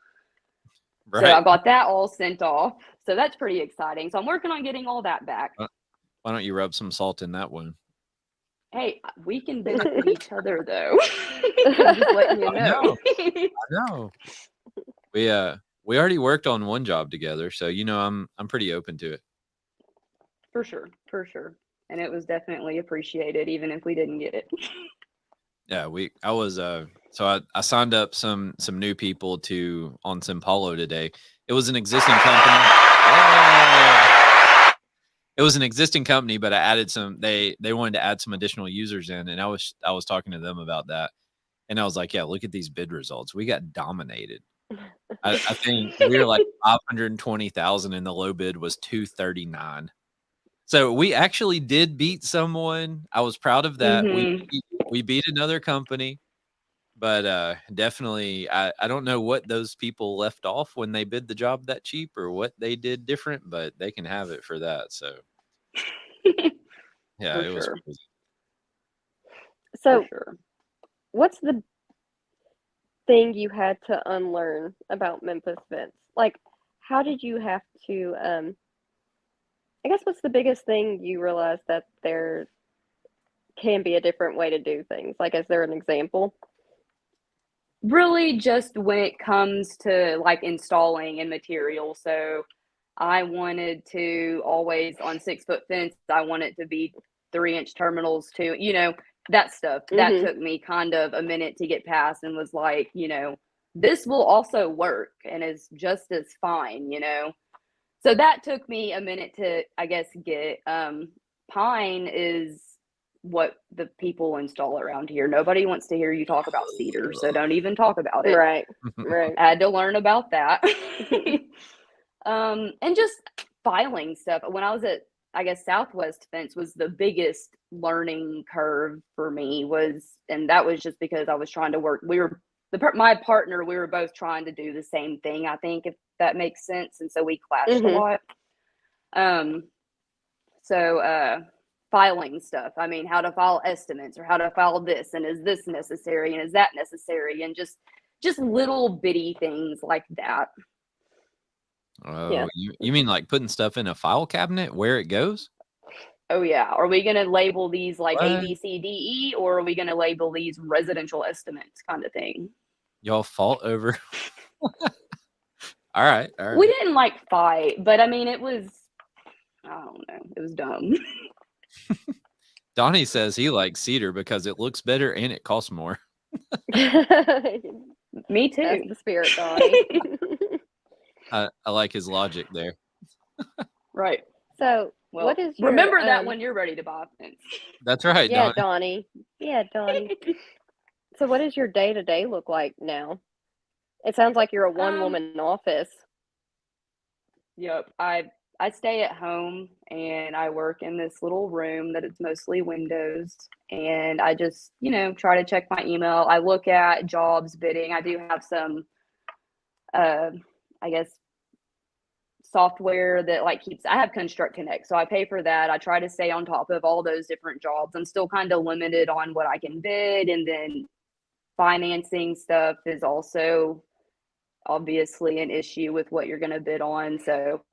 Right. So I got that all sent off. So that's pretty exciting. So I'm working on getting all that back. Why don't you rub some salt in that one? Hey, we can benefit each other, though. I'm just letting you know. I know. We already worked on one job together, so I'm pretty open to it. For sure. And it was definitely appreciated, even if we didn't get it. Yeah, I was So I signed up some new people on Simpalo today. It was an existing company. Yeah. It was an existing company, but I added some. They wanted to add some additional users in, and I was talking to them about that, and I was like, yeah, look at these bid results. We got dominated. I think we were like 520,000, and the low bid was 239. So we actually did beat someone. I was proud of that. Mhm. We beat another company. But definitely, I don't know what those people left off when they bid the job that cheap or what they did different, but they can have it for that. So yeah, For it was sure. crazy. For So, sure. what's the thing you had to unlearn about Memphis Vince? Like, how did you have to? I guess what's the biggest thing you realized that there can be a different way to do things? Like, is there an example? Really, just when it comes to like installing and material. So I wanted to always on 6 foot fence, I want it to be 3-inch terminals too, that stuff. That Mm-hmm. took me kind of a minute to get past and was like, this will also work and is just as fine. So that took me a minute to, I guess, get. Pine is what the people install around here. Nobody wants to hear you talk about cedar, so don't even talk about it. Right. Right. I had to learn about that. And just filing stuff. When I was at, I guess, Southwest Fence was the biggest learning curve for me and that was just because I was trying to work. My partner, we were both trying to do the same thing, I think, if that makes sense. And so we clashed a lot. So filing stuff. I mean, how to file estimates or how to file this, and is this necessary and is that necessary, and just little bitty things like that. Oh, Yeah. you mean like putting stuff in a file cabinet where it goes? Oh yeah. Are we gonna label these like A, What? B, C, D, E, or are we gonna label these residential estimates kind of thing? Y'all fought over? All right. We didn't like fight, but I mean, it was, I don't know, it was dumb. Donnie says he likes cedar because it looks better and it costs more. Me too. That's the spirit, Donnie. I like his logic there. Right. So, Well, what is your remember that when you're ready to buy a fence. That's right, Yeah, Donnie. Donnie. Yeah, Donnie. So, what does your day to day look like now? It sounds like you're a one woman office. Yep. I stay at home and I work in this little room that it's mostly windows, and I just, try to check my email. I look at jobs bidding. I do have some I guess software that like I have Construct Connect, so I pay for that. I try to stay on top of all those different jobs. I'm still kind of limited on what I can bid, and then financing stuff is also obviously an issue with what you're going to bid on. So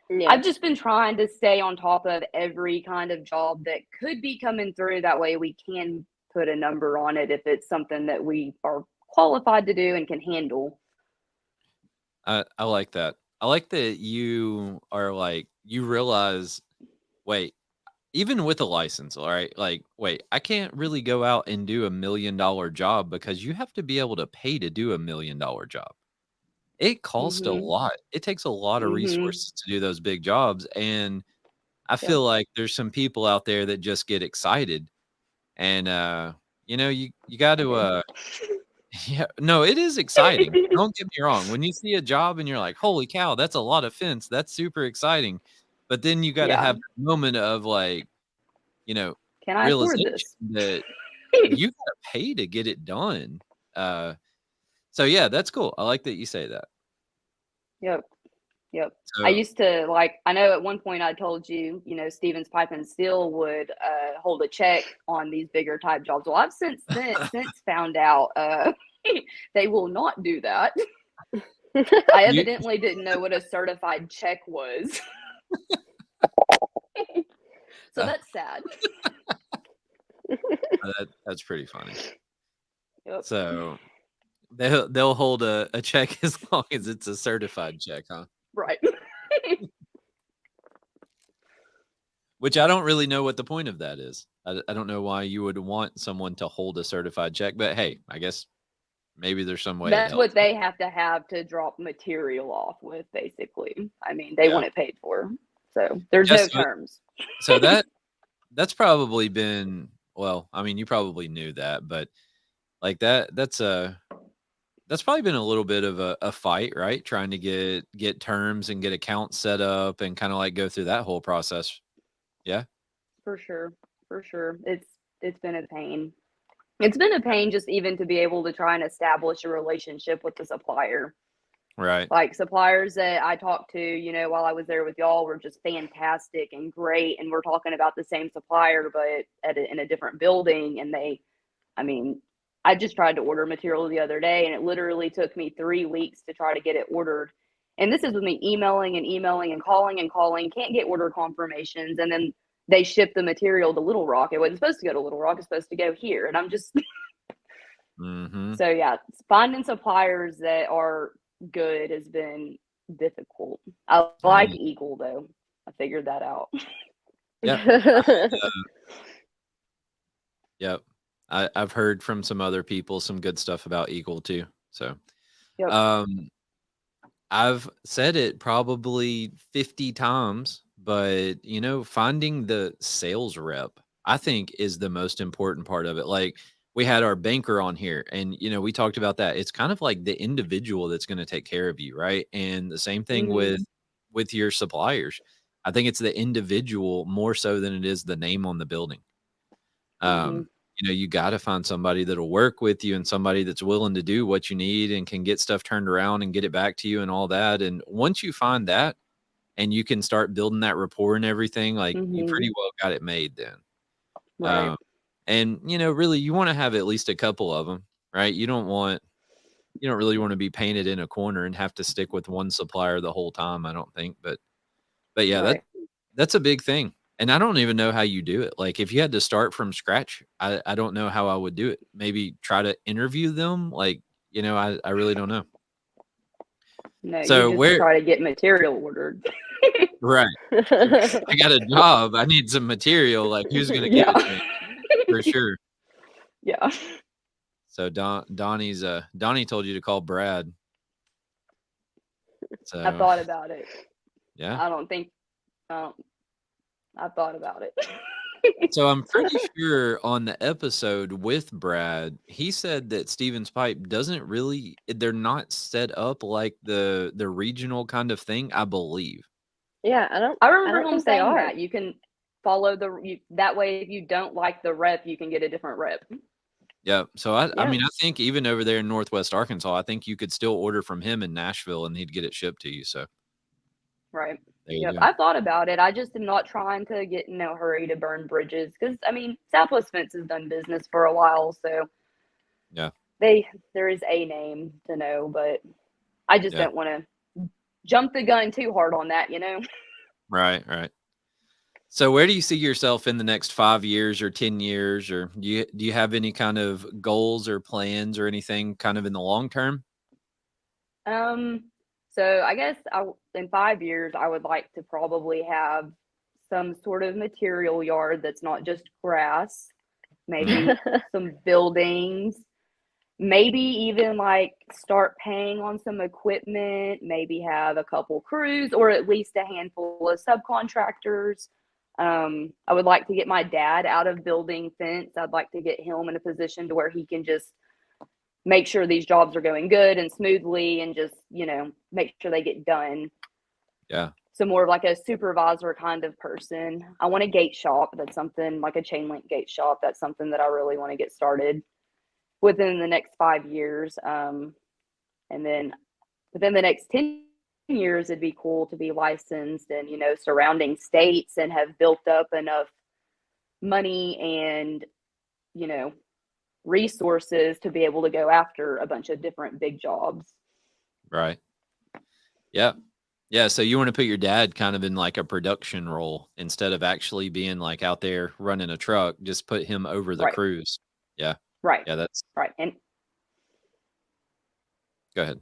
Yeah. I've just been trying to stay on top of every kind of job that could be coming through. That way we can put a number on it if it's something that we are qualified to do and can handle. I like that. I like that you are like, you realize, wait, even with a license, all right, like, wait, I can't really go out and do $1 million job because you have to be able to pay to do $1 million job. It costs a lot. It takes a lot of resources to do those big jobs. And I feel like there's some people out there that just get excited. And you got to yeah, no, it is exciting. Don't get me wrong. When you see a job and you're like, holy cow, that's a lot of fence. That's super exciting. But then you got to have the moment of like, Can I afford realization this? that you got to pay to get it done. So yeah, that's cool. I like that you say that. Yep. So, I used to I know at one point I told you, Stevens Pipe and Steel would hold a check on these bigger type jobs. Well, I've since found out they will not do that. I evidently didn't know what a certified check was. So that's sad. that's pretty funny. Yep. So they'll hold a check as long as it's a certified check, huh? Right. Which I don't really know what the point of that is. I don't know why you would want someone to hold a certified check, but hey, I guess maybe there's some way it That's what helps. they have to drop material off with, basically. I mean, they Yeah. want it paid for. So there's Yeah, no terms. So that's probably been, well, I mean, you probably knew that, but like that's probably been a little bit of a fight, right? Trying to get terms and get accounts set up and kind of like go through that whole process. Yeah. For sure. For sure. It's been a pain. It's been a pain just even to be able to try and establish a relationship with the supplier. Right. Like suppliers that I talked to, while I was there with y'all were just fantastic and great. And we're talking about the same supplier, but in a different building. And I just tried to order material the other day and it literally took me 3 weeks to try to get it ordered. And this is with me emailing and calling, can't get order confirmations. And then they ship the material to Little Rock. It wasn't supposed to go to Little Rock. It's supposed to go here. And I'm just, So yeah, finding suppliers that are good has been difficult. I like Eagle though. I figured that out. Yeah. Yep. I've heard from some other people some good stuff about Eagle too. So, Yep. I've said it probably 50 times, but finding the sales rep, I think is the most important part of it. Like we had our banker on here and we talked about that. It's kind of like the individual that's going to take care of you, right? And the same thing with your suppliers. I think it's the individual more so than it is the name on the building. You got to find somebody that'll work with you and somebody that's willing to do what you need and can get stuff turned around and get it back to you and all that. And once you find that and you can start building that rapport and everything, like you pretty well got it made then. Right. And really you want to have at least a couple of them, right? You don't really want to be painted in a corner and have to stick with one supplier the whole time, I don't think. But yeah, Right. that's a big thing. And I don't even know how you do it. Like if you had to start from scratch, I don't know how I would do it. Maybe try to interview them. Like, I really don't know. No, So you just try to get material ordered. Right. I got a job. I need some material. Like who's going to give it to me? For sure. Yeah. So Donnie told you to call Brad. So I thought about it. Yeah. I thought about it. So I'm pretty sure on the episode with Brad, he said that Stevens Pipe they're not set up like the regional kind of thing, I believe. Yeah, I remember him think they saying are. that you can follow that way. If you don't like the rep, you can get a different rep. Yeah. So I mean, I think even over there in Northwest Arkansas, I think you could still order from him in Nashville and he'd get it shipped to you. So Right. there you Yep. go. I thought about it. I just am not trying to get in no hurry to burn bridges because Southwest Fence has done business for a while, so Yeah. there is a name to know, but I just don't want to jump the gun too hard on that, Right. So where do you see yourself in the next 5 years or 10 years, or do you have any kind of goals or plans or anything kind of in the long term? So I guess in 5 years, I would like to probably have some sort of material yard that's not just grass, maybe some buildings, maybe even like start paying on some equipment, maybe have a couple crews or at least a handful of subcontractors. I would like to get my dad out of building fence. I'd like to get him in a position to where he can just make sure these jobs are going good and smoothly and just, make sure they get done. Yeah. So more of like a supervisor kind of person. I want a gate shop. That's something like a chain link gate shop. That's something that I really want to get started within the next 5 years. And then within the next 10 years, it'd be cool to be licensed and, surrounding states and have built up enough money and, resources to be able to go after a bunch of different big jobs. Right. Yeah. Yeah. So you want to put your dad kind of in like a production role instead of actually being like out there running a truck, just put him over the crews. Yeah. Right. Yeah. That's right. And go ahead.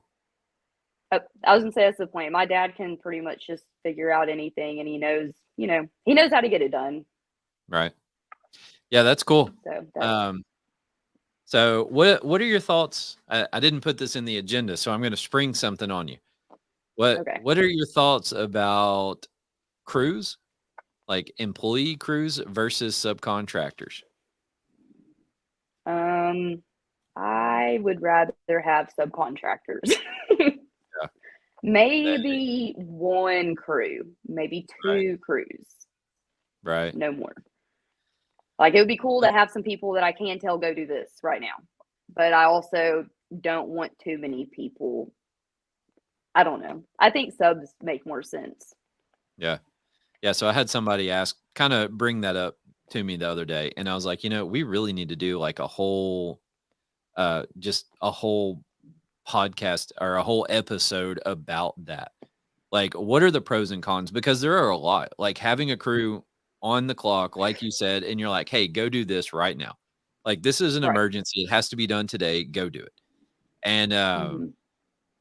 I was gonna say that's the point. My dad can pretty much just figure out anything and he knows how to get it done. Right. Yeah. That's cool. So So what are your thoughts? I didn't put this in the agenda, so I'm going to spring something on you. Okay. What are your thoughts about crews, like employee crews versus subcontractors? I would rather have subcontractors. Yeah. Maybe one crew, maybe two crews, Right. no more. Like, it would be cool to have some people that I can tell go do this right now, but I also don't want too many people. I don't know. I think subs make more sense. Yeah. Yeah. So I had somebody kind of bring that up to me the other day, and I was like, we really need to do like just a whole podcast or a whole episode about that. Like, what are the pros and cons? Because there are a lot. Like having a crew on the clock, like you said, and you're like, hey, go do this right now. Like, this is an Right. emergency. It has to be done today. Go do it. And Mhm.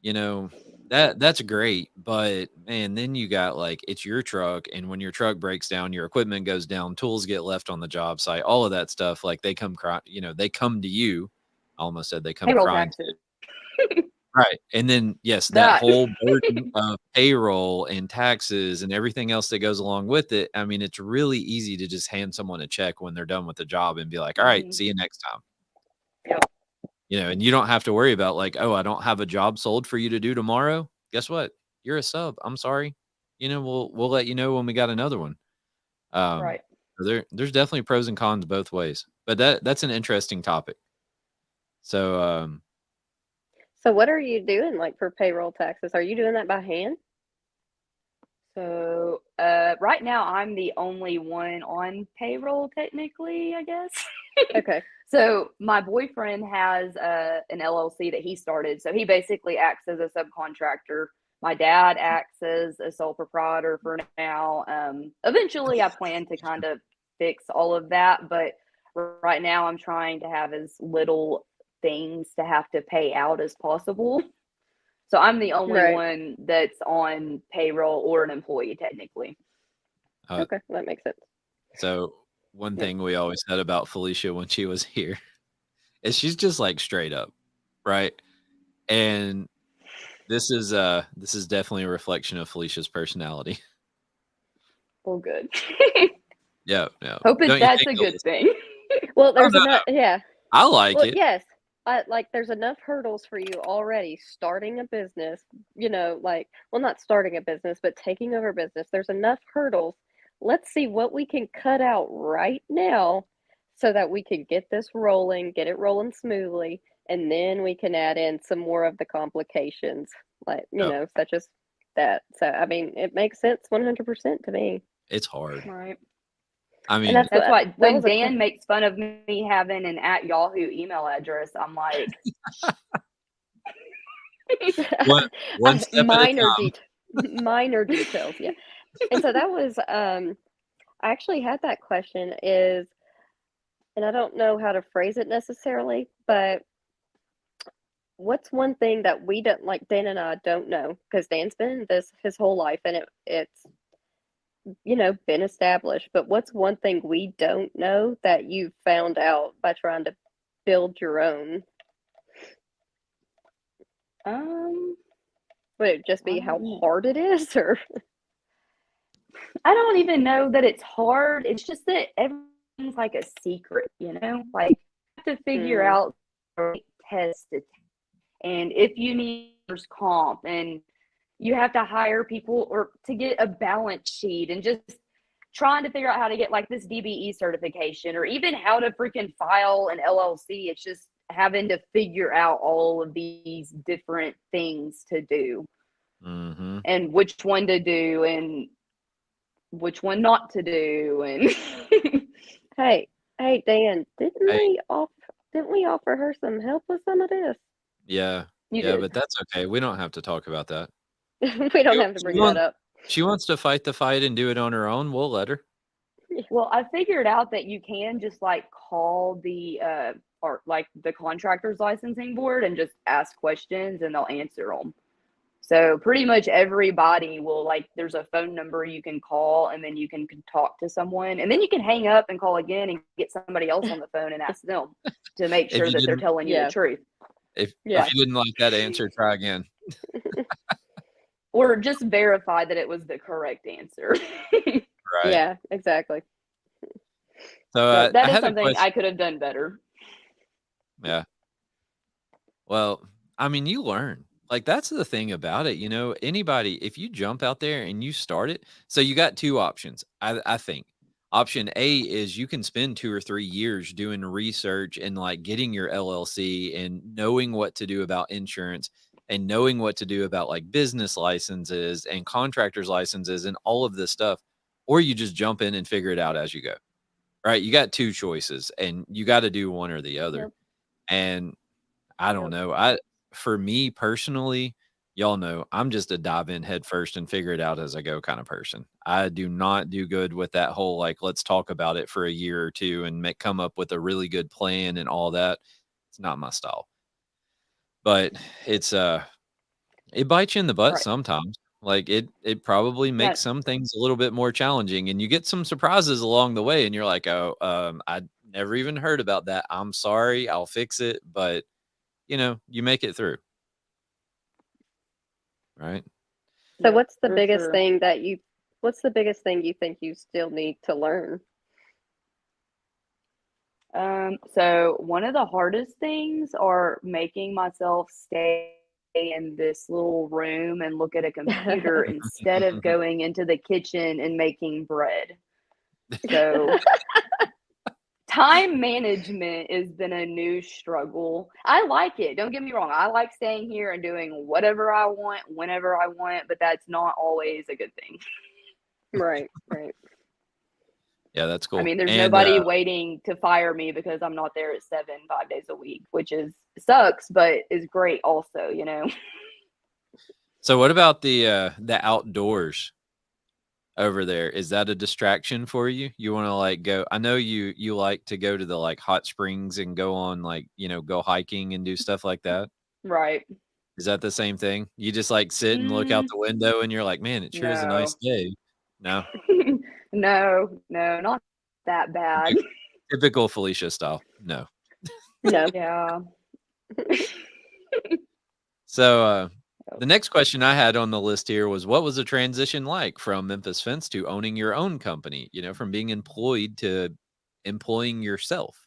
you know, that's great, but man, then you got like it's your truck, and when your truck breaks down, your equipment goes down, tools get left on the job site, all of that stuff. Like they come cry, they come to you. I almost said they come Payroll crying to taxes. you. Right. And then yes, that That. whole burden of payroll and taxes and everything else that goes along with it. I mean, it's really easy to just hand someone a check when they're done with the job and be like, all right, Mhm. see you next time. Yep. And you don't have to worry about like, oh, I don't have a job sold for you to do tomorrow. Guess what? You're a sub. I'm sorry. We'll let you know when we got another one. Right. So there's definitely pros and cons both ways. But that's an interesting topic. So So what are you doing like for payroll taxes? Are you doing that by hand? So right now I'm the only one on payroll technically, I guess. Okay. So my boyfriend has an LLC that he started. So he basically acts as a subcontractor. My dad acts as a sole proprietor for now. Eventually I plan to kind of fix all of that, but right now I'm trying to have as little things to have to pay out as possible. So I'm the only Right. one that's on payroll or an employee technically. Okay, that makes sense. so one Yeah. thing we always said about Felicia when she was here is she's just like straight up, right? And this is definitely a reflection of Felicia's personality. Well, good. Yeah, yeah. Hoping Don't you that's think, a good Alyssa? thing. Well, Oh, there's no, enough. Yeah. I like Well, it. yes. Like there's enough hurdles for you already starting a business, like, well, not starting a business, but taking over business. There's enough hurdles. Let's see what we can cut out right now so that we can get this rolling, get it rolling smoothly, and then we can add in some more of the complications, like, Yep. such as that. So, I mean, it makes sense 100% to me. It's hard. Right. I And mean, that's That's why that when was a Dan makes fun of me having an @Yahoo email address, I'm like, one step at a time. minor details, yeah. And so that was I actually had that question is, and I don't know how to phrase it necessarily, but what's one thing that we don't, like, Dan and I don't know, because Dan's been in this his whole life and it's been established, but what's one thing we don't know that you found out by trying to build your own? Would it just be how hard it is, or? I don't even know that it's hard. It's just that everything's like a secret, like you have to figure out the right test to take. And if you need workers' comp and you have to hire people or to get a balance sheet and just trying to figure out how to get like this DBE certification or even how to freaking file an LLC. It's just having to figure out all of these different things to do and which one to do and which one not to do. And Hey, Dan, didn't we offer her some help with some of this? Yeah. You Yeah, did. but that's okay. We don't have to talk about that. We don't have to bring that up. She wants to fight the fight and do it on her own. We'll let her. Well, I figured out that you can just like call the or like the contractor's licensing board and just ask questions and they'll answer them. So pretty much everybody will, like, there's a phone number you can call, and then you can talk to someone, and then you can hang up and call again and get somebody else on the phone and ask them to make If sure you that they're didn't, telling you the Yeah. truth. if Yeah. you didn't like that answer, try again. Or just verify that it was the correct answer. Right. Yeah, exactly. So So that I is had a something question. I could have done better. Yeah. Well, I mean, you learn. Like, that's the thing about it. Anybody, if you jump out there and you start it, so you got two options. I think option A is you can spend 2 or 3 years doing research and like getting your LLC and knowing what to do about insurance and knowing what to do about like business licenses and contractors licenses and all of this stuff. Or you just jump in and figure it out as you go. Right. You got two choices and you got to do one or the other. Yep. And I don't Yep. know. For me personally, y'all know I'm just a dive in head first and figure it out as I go kind of person. I do not do good with that whole like let's talk about it for a year or two and come up with a really good plan and all that. It's not my style. But it's it bites you in the butt Right. sometimes. Like it probably Yeah. makes some things a little bit more challenging and you get some surprises along the way and you're like, "Oh, I never even heard about that. I'm sorry. I'll fix it." But you make it through, right? So Yep, what's the for biggest sure. thing you think you still need to learn? So one of the hardest things are making myself stay in this little room and look at a computer instead of going into the kitchen and making bread. So time management has been a new struggle. I like it. Don't get me wrong. I like staying here and doing whatever I want, whenever I want, but that's not always a good thing. Right, right. Yeah, that's I cool. mean, there's And nobody waiting to fire me because I'm not there at 7, 5 days a week, which sucks, but is great also. so what about the outdoors over there? Is that a distraction for you? You want to like go? I know you like to go to the like hot springs and go on like, go hiking and do stuff like that. Right. Is that the same thing? You just like sit and look out Mm, the window and you're like, "Man, it sure is a nice no. day." No. No, not that bad. Typical Felicia style. No. No. Yeah. So the next question I had on the list here was what was the transition like from Memphis Fence to owning your own company, from being employed to employing yourself?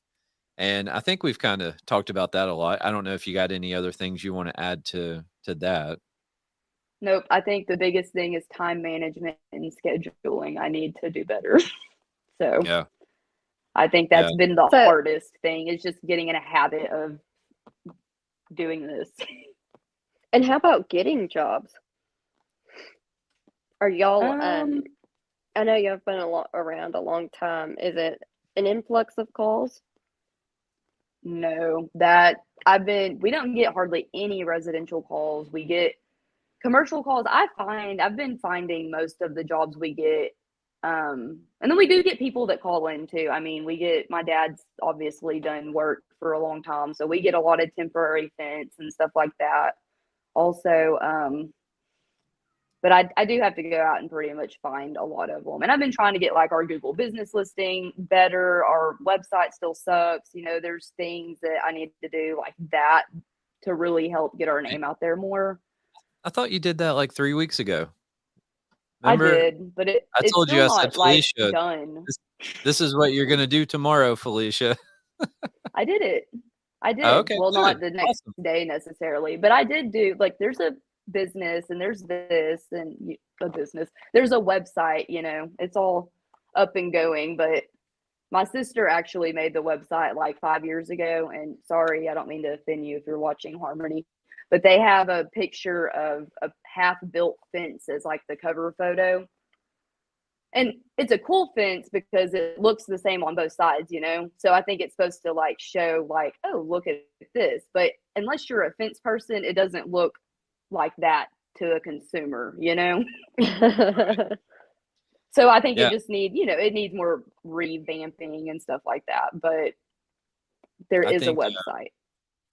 And I think we've kind of talked about that a lot. I don't know if you got any other things you want to add to that. Nope. I think the biggest thing is time management and scheduling. I need to do better. So Yeah. I think Yeah. that's been the So- hardest thing is just getting in a habit of doing this. And how about getting jobs? Are y'all I know you've been around a long time. Is it an influx of calls? No, we don't get hardly any residential calls. We get commercial calls. I've been finding most of the jobs we get. And then we do get people that call in too. I mean, my dad's obviously done work for a long time, so we get a lot of temporary fence and stuff like that. Also, but I do have to go out and pretty much find a lot of them. And I've been trying to get like our Google business listing better. Our website still sucks. There's things that I need to do like that to really help get our name out there more. I thought you did that like 3 weeks ago. Remember? I did, but it's told you, still I said, not like Felicia, done. this is what you're going to do tomorrow, Felicia. I did it. I did. Oh, okay, Well, good. not the next Awesome. day necessarily, but I did do like there's a business and there's this and a business. There's a website, it's all up and going, but my sister actually made the website like 5 years ago. And sorry, I don't mean to offend you if you're watching Harmony, but they have a picture of a half built fence as like the cover photo. And it's a cool fence because it looks the same on both sides, So I think it's supposed to like show like, oh, look at this. But unless you're a fence person, it doesn't look like that to a consumer, So I think Yeah. it just it needs more revamping and stuff like that. But there I is a think, website.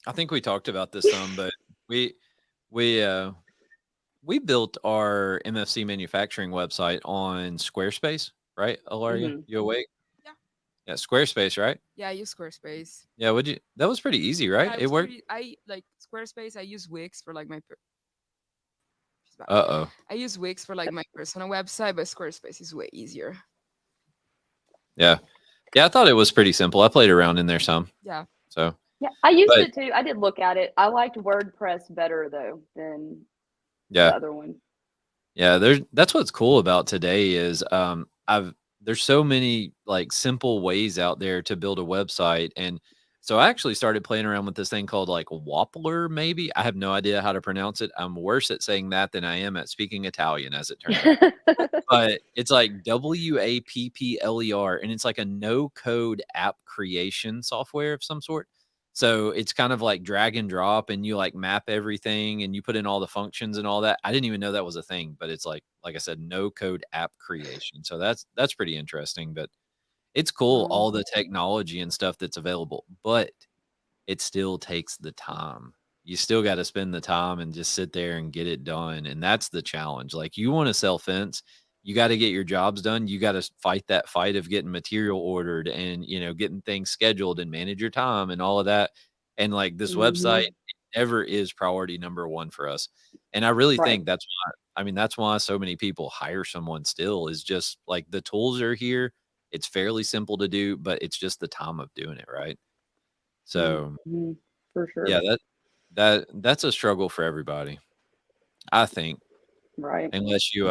I think we talked about this some, but we we built our MFC manufacturing website on Squarespace, right? Alaria, hmm you awake? Yeah. Yeah, Squarespace, right? Yeah, I use Squarespace. Yeah, would you? That was pretty easy, right? Yeah, it It was worked. pretty. I like Squarespace. I use Wix for like my. She's back. Uh-oh. I use Wix for like my personal website, but Squarespace is way easier. Yeah. Yeah, I thought it was pretty simple. I played around in there some. Yeah. So, Yeah, I used but it too. I did look at it. I liked WordPress better though than yeah. the other one. Yeah, that's what's cool about today is there's so many like simple ways out there to build a website. And so I actually started playing around with this thing called like Wappler, maybe. I have no idea how to pronounce it. I'm worse at saying that than I am at speaking Italian, as it turns out. But it's like Wappler, and it's like a no code app creation software of some sort. So it's kind of like drag and drop, and you like map everything and you put in all the functions and all that. I didn't even know that was a thing, but it's like I said, no code app creation. So that's pretty interesting, but it's cool, Um, all the technology and stuff that's available, but it still takes the time. You still got to spend the time and just sit there and get it done. And that's the challenge. Like you want to sell fence, you got to get your jobs done. You got to fight that fight of getting material ordered and, getting things scheduled and manage your time and all of that. And like this website mhm, never is priority number one for us. And I really right. think that's why so many people hire someone still is just like the tools are here. It's fairly simple to do, but it's just the time of doing it. Right. So Mhm, for sure. yeah, that's a struggle for everybody, I think, Right. unless you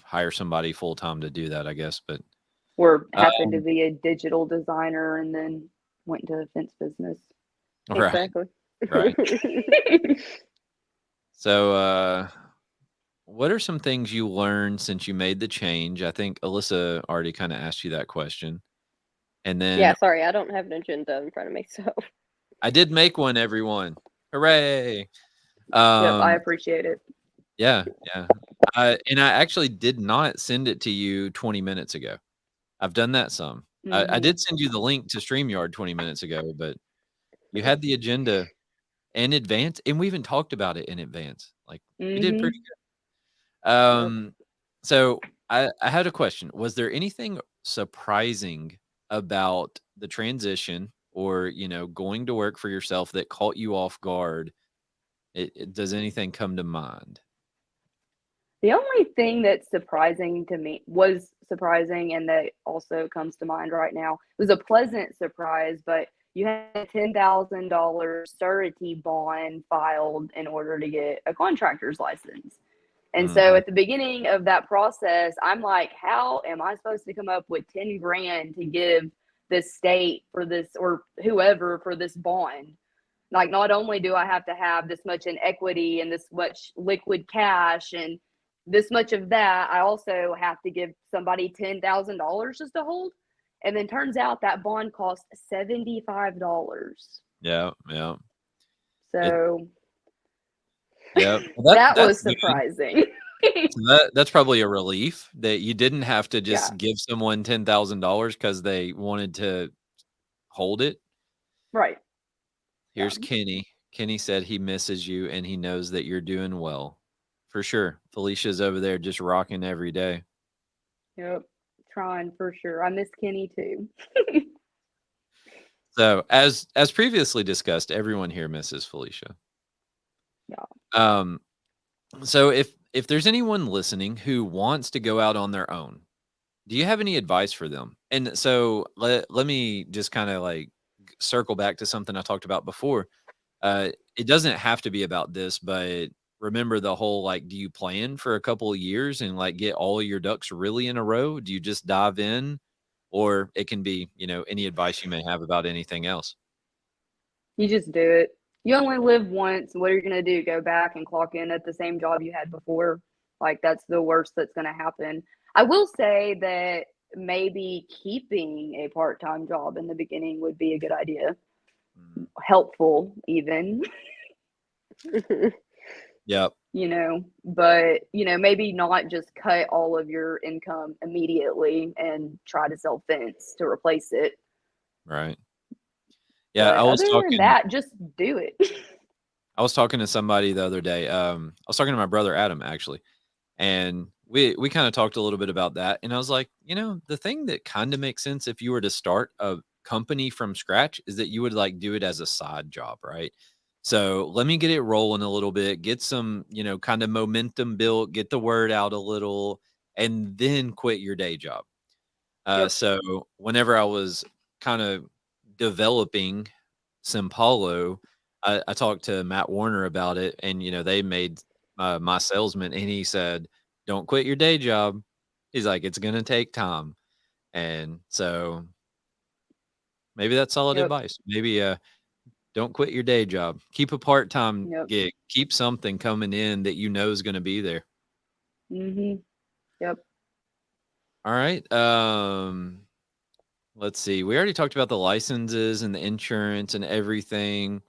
hire somebody full time to do that, I guess. But Or happened to um, be a digital designer and then went into the fence business. right, Exactly. right. So what are some things you learned since you made the change? I think Alyssa already kind of asked you that question. And Yeah, then sorry, I don't have an agenda in front of me, so I did make one, everyone. Hooray. Yep, I Um appreciate it. yeah, yeah. And I actually did not send it to you 20 minutes ago. I've done that some. I hmm did send you the link to StreamYard 20 minutes ago, but you had the agenda in advance, and we even talked about it in advance. Like, we did hmm pretty good. yep. So I had a question. Was there anything surprising about the transition or, going to work for yourself that caught you off guard? Does anything come to mind? The only thing that's surprising to me was surprising and that also comes to mind right now was a pleasant surprise, but you had a $10,000 surety bond filed in order to get a contractor's license. And so Mhm. at the beginning of that process, I'm like, how am I supposed to come up with 10 grand to give this state for this or whoever for this bond? Like, not only do I have to have this much in equity and this much liquid cash and this much of that, I also have to give somebody $10,000 just to hold. And then turns out that bond cost $75. Yeah, yeah. It So yeah. Well, that that's was good. surprising. So that's probably a relief that you didn't have to Yeah. just give someone $10,000 because they wanted to hold it. Right. Yeah. Here's Kenny. Kenny said he misses you and he knows that you're doing well. For sure. Felicia's over there just rocking every day. Yep. Trying for sure. I miss Kenny too. So as previously discussed, everyone here misses Felicia. Yeah. Um, so if there's anyone listening who wants to go out on their own, do you have any advice for them? And so let me just kind of like circle back to something I talked about before. It doesn't have to be about this, but remember the whole like, do you plan for a couple of years and like get all of your ducks really in a row? Do you just dive in? Or it can be, any advice you may have about anything else. You just do it. You only live once. What are you going to do? Go back and clock in at the same job you had before? Like, that's the worst that's going to happen. I will say that maybe keeping a part time job in the beginning would be a good idea. Mhm. Helpful, even, Yep. but, maybe not just cut all of your income immediately and try to sell fence to replace it. Right. Yeah. I But was other than talking. that, just do it. I was talking to somebody the other day. I was talking to my brother Adam actually, and we kind of talked a little bit about that. And I was like, the thing that kind of makes sense if you were to start a company from scratch is that you would like do it as a side job, right? So let me get it rolling a little bit, get some, kind of momentum built, get the word out a little, and then quit your day job. Yep. So whenever I was kind of developing Simpalo, I talked to Matt Warner about it, and they made my salesman, and he said, "Don't quit your day job." He's like, "It's gonna take time," and so maybe that's solid Yep. advice. Maybe don't quit your day job. Keep a part time Yep. gig. Keep something coming in that you know is going to be there. Yep. All right. Let's see. We already talked about the licenses and the insurance and everything.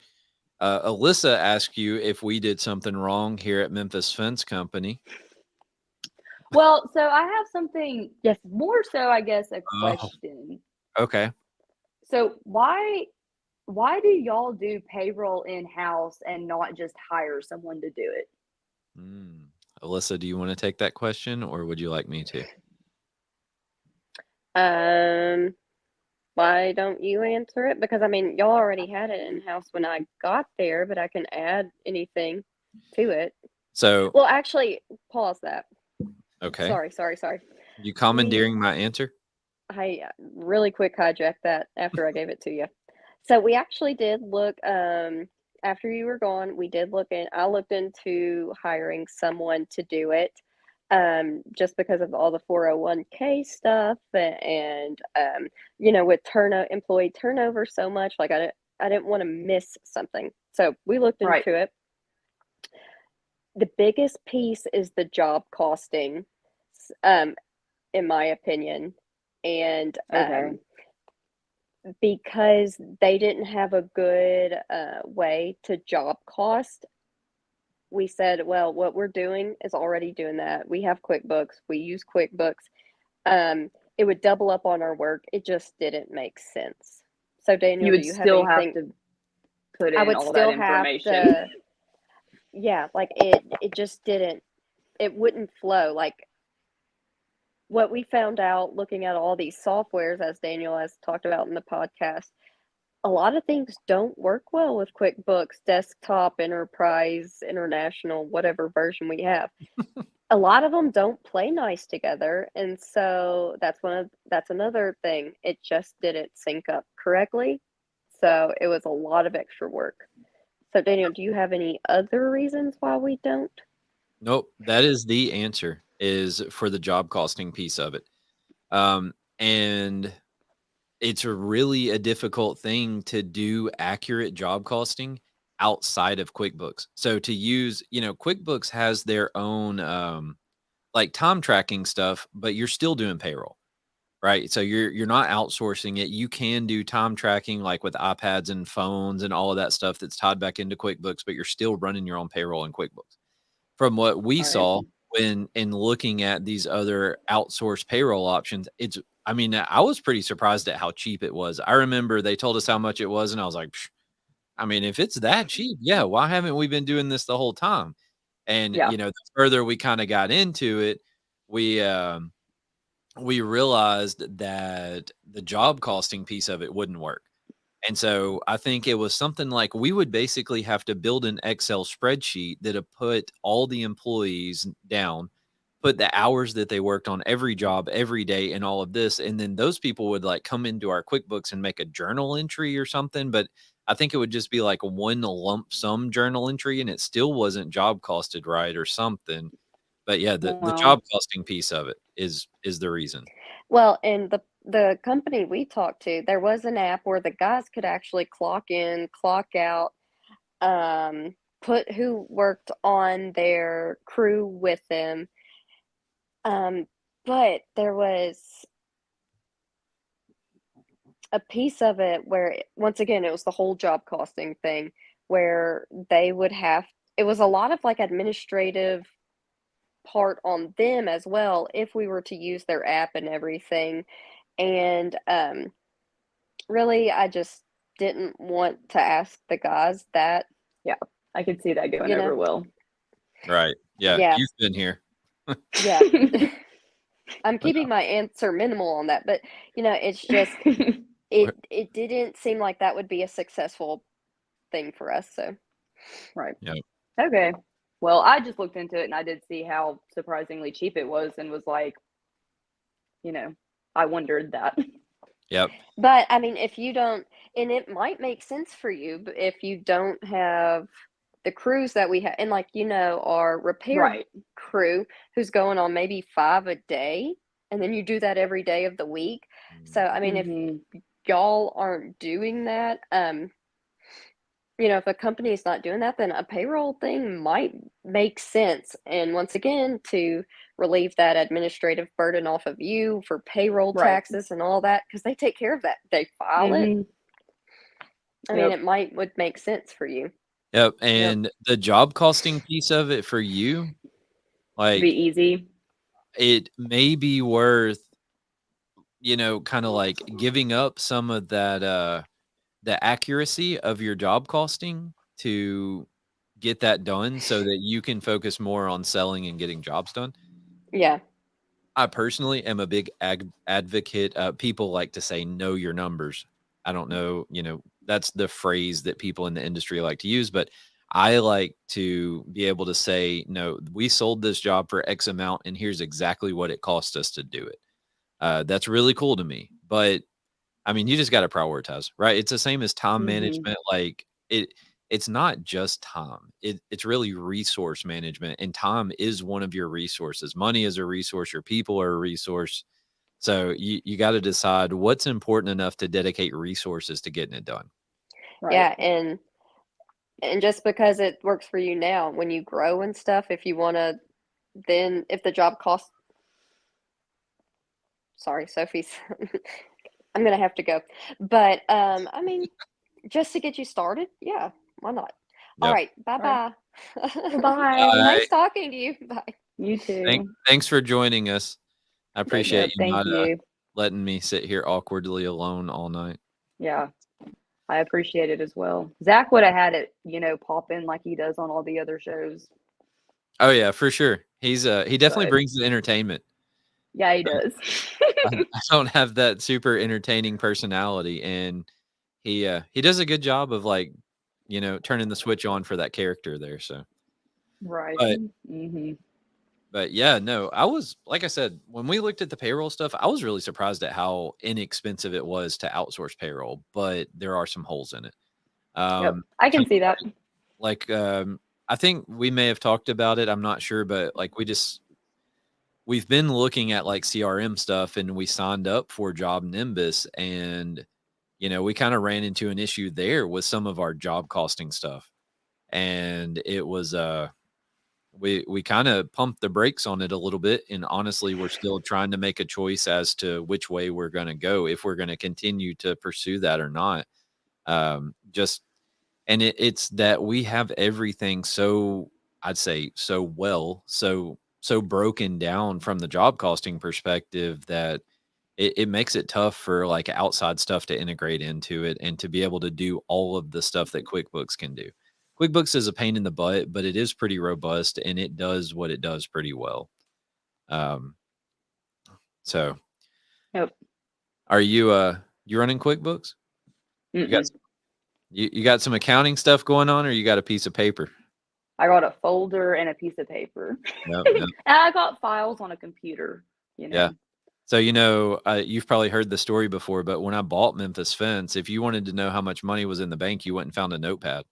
Alyssa asked you if we did something wrong here at Memphis Fence Company. Well, so I have something. Yes. More so, I guess, a Oh, question. okay. So why do y'all do payroll in house and not just hire someone to do it? Alyssa, do you want to take that question, or would you like me to? Why don't you answer it? Because I mean, y'all already had it in house when I got there, but I can add anything to it. So, Well, actually, pause that. okay. Sorry. You commandeering my answer? I really quick hijacked that after I gave it to you. So we actually did look after you were gone, I looked into hiring someone to do it. Just because of all the 401k stuff and with employee turnover so much, like I didn't want to miss something. So we looked Right. into it. The biggest piece is the job costing, in my opinion. And Okay. because they didn't have a good way to job cost, we said, well, what we're doing is already doing that. We have QuickBooks, we use QuickBooks. It would double up on our work. It just didn't make sense. So, Daniel, You do would you have still have anything? to put I in would all that still have information. to, yeah, like it just didn't, it wouldn't flow. Like what we found out looking at all these softwares, as Daniel has talked about in the podcast, a lot of things don't work well with QuickBooks, Desktop, Enterprise, International, whatever version we have. A lot of them don't play nice together, and so that's another thing. It just didn't sync up correctly, so it was a lot of extra work. So, Daniel, do you have any other reasons why we don't? Nope. That is the answer, is for the job costing piece of it. And it's really a difficult thing to do accurate job costing outside of QuickBooks. So to use, QuickBooks has their own like time tracking stuff, but you're still doing payroll, right? So you're not outsourcing it. You can do time tracking like with iPads and phones and all of that stuff that's tied back into QuickBooks, but you're still running your own payroll in QuickBooks. From what we All right. saw when in looking at these other outsourced payroll options, I mean, I was pretty surprised at how cheap it was. I remember they told us how much it was, and I was like, "Psh, I mean, if it's that cheap, yeah, why haven't we been doing this the whole time?" And Yeah. the further we kind of got into it, we we realized that the job costing piece of it wouldn't work. And so I think it was something like we would basically have to build an Excel spreadsheet that would put all the employees down, put the hours that they worked on every job every day and all of this. And then those people would like come into our QuickBooks and make a journal entry or something. But I think it would just be like one lump sum journal entry and it still wasn't job costed right or something. But yeah, the Well, job costing piece of it is the reason. Well, and the company we talked to, there was an app where the guys could actually clock in, clock out, put who worked on their crew with them. But there was a piece of it where, once again, it was the whole job costing thing where they would have, it was a lot of like administrative part on them as well if we were to use their app and everything. And really, I just didn't want to ask the guys that. Yeah. I could see that going You know? over well. Right. Yeah. Yeah. You've been here. Yeah. I'm keeping my answer minimal on that, but it's just it didn't seem like that would be a successful thing for us. So Right. Yeah. Okay. Well, I just looked into it and I did see how surprisingly cheap it was and was like, I wondered that. Yep. but I mean, if you don't, and it might make sense for you, but if you don't have the crews that we have, and our repair Right. crew who's going on maybe 5 a day, and then you do that every day of the week. So I mean, if Mhm. y'all aren't doing that, if a company is not doing that, then a payroll thing might make sense. And once again, to relieve that administrative burden off of you for payroll Right. taxes and all that, because they take care of that. They file it. Mhm. I mean, Yep. it would make sense for you. Yep. And the job costing piece of it for you, Be like easy. it may be worth, kind of like giving up some of that the accuracy of your job costing to get that done so that you can focus more on selling and getting jobs done. Yeah. I personally am a big advocate. People like to say, know your numbers. I don't know, that's the phrase that people in the industry like to use, but I like to be able to say, no, we sold this job for X amount and here's exactly what it cost us to do it. That's really cool to me. But I mean, you just got to prioritize, right? It's the same as time Mhm. management. Like it's not just time. It's really resource management, and time is one of your resources. Money is a resource. Your people are a resource. So you got to decide what's important enough to dedicate resources to getting it done. Right. Yeah. And just because it works for you now, when you grow and stuff, if you want to, then if the job costs, sorry, Sophie's, I'm gonna have to go. But I mean, just to get you started, yeah, why not? All Yep. right, bye-bye. Bye. Nice talking to you. Bye. You too. Thanks for joining us. I appreciate Yep. you Thank not you. letting me sit here awkwardly alone all night. Yeah. I appreciate it as well. Zach would have had it, pop in like he does on all the other shows. Oh yeah, for sure. He definitely But brings the entertainment. yeah, he does. I don't have that super entertaining personality, and he does a good job of turning the switch on for that character there. So, Right. but Mhm. but yeah, no, I was like I said when we looked at the payroll stuff, I was really surprised at how inexpensive it was to outsource payroll, but there are some holes in it. Yep. I can see that. Like I think we may have talked about it. I'm not sure, but like we've been looking at like CRM stuff, and we signed up for Job Nimbus, and we kind of ran into an issue there with some of our job costing stuff. And it was we kind of pumped the brakes on it a little bit, and honestly we're still trying to make a choice as to which way we're going to go, if we're going to continue to pursue that or not. Just and it's that we have everything so, I'd say, so broken down from the job costing perspective that it makes it tough for like outside stuff to integrate into it and to be able to do all of the stuff that QuickBooks can do. QuickBooks is a pain in the butt, but it is pretty robust and it does what it does pretty well. Um, so Yep. are you running QuickBooks? You got Mm-mm. you got some accounting stuff going on, or you got a piece of paper? I got a folder and a piece of paper. Yep, yep. And I got files on a computer, Yeah. So, you've probably heard the story before, but when I bought Memphis Fence, if you wanted to know how much money was in the bank, you went and found a notepad.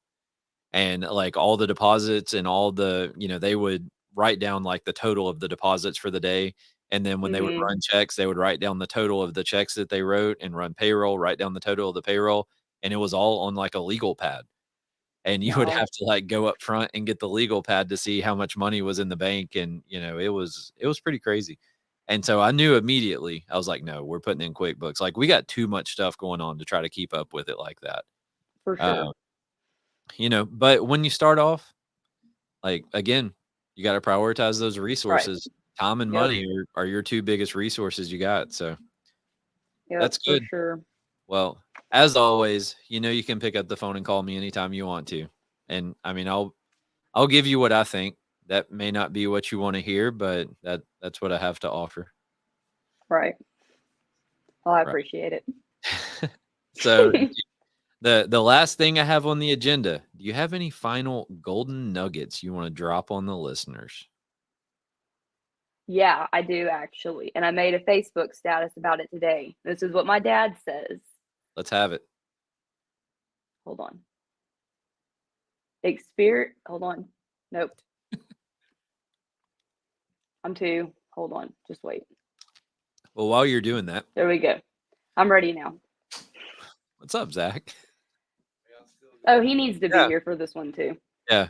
And like all the deposits and all the, they would write down like the total of the deposits for the day. And then when they would Mhm. run checks, they would write down the total of the checks that they wrote, and run payroll, write down the total of the payroll. And it was all on like a legal pad. And you would Wow. have to like go up front and get the legal pad to see how much money was in the bank. And, it was pretty crazy. And so I knew immediately, I was like, no, we're putting in QuickBooks. Like we got too much stuff going on to try to keep up with it like that. For sure. But when you start off, like again, you got to prioritize those Right. resources. Time and Yep. money are your two biggest resources you got. So Yep. that's For good. sure. Well, as always, you can pick up the phone and call me anytime you want to. And I mean, I'll give you what I think. That may not be what you want to hear, but that's what I have to offer. Right. Well, I Right. appreciate it. So the last thing I have on the agenda, do you have any final golden nuggets you want to drop on the listeners? Yeah, I do actually. And I made a Facebook status about it today. This is what my dad says. Let's have it. Hold on. Hold on. Nope. Hold on. Just wait. Well, while you're doing that, There we go. I'm ready now. what's up, Zach? Oh, he needs to be Yeah. here for this one too. Yeah.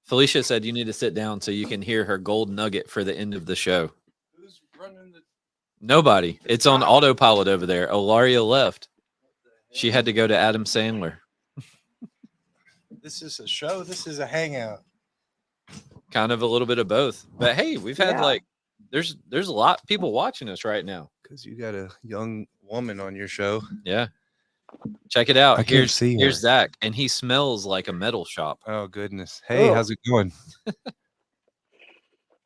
Felicia said you need to sit down so you can hear her gold nugget for the end of the show. Who's running the? Nobody. It's on autopilot over there. Olaria left. She had to go to Adam Sandler. This is a show. This is a hangout. Kind of a little bit of both. But hey, we've had Yeah. like there's a lot of people watching us right now. Because you got a young woman on your show. Yeah. Check it out. I can't see her. Here's Zach, and he smells like a metal shop. Oh goodness. Hey, Oh. how's it going?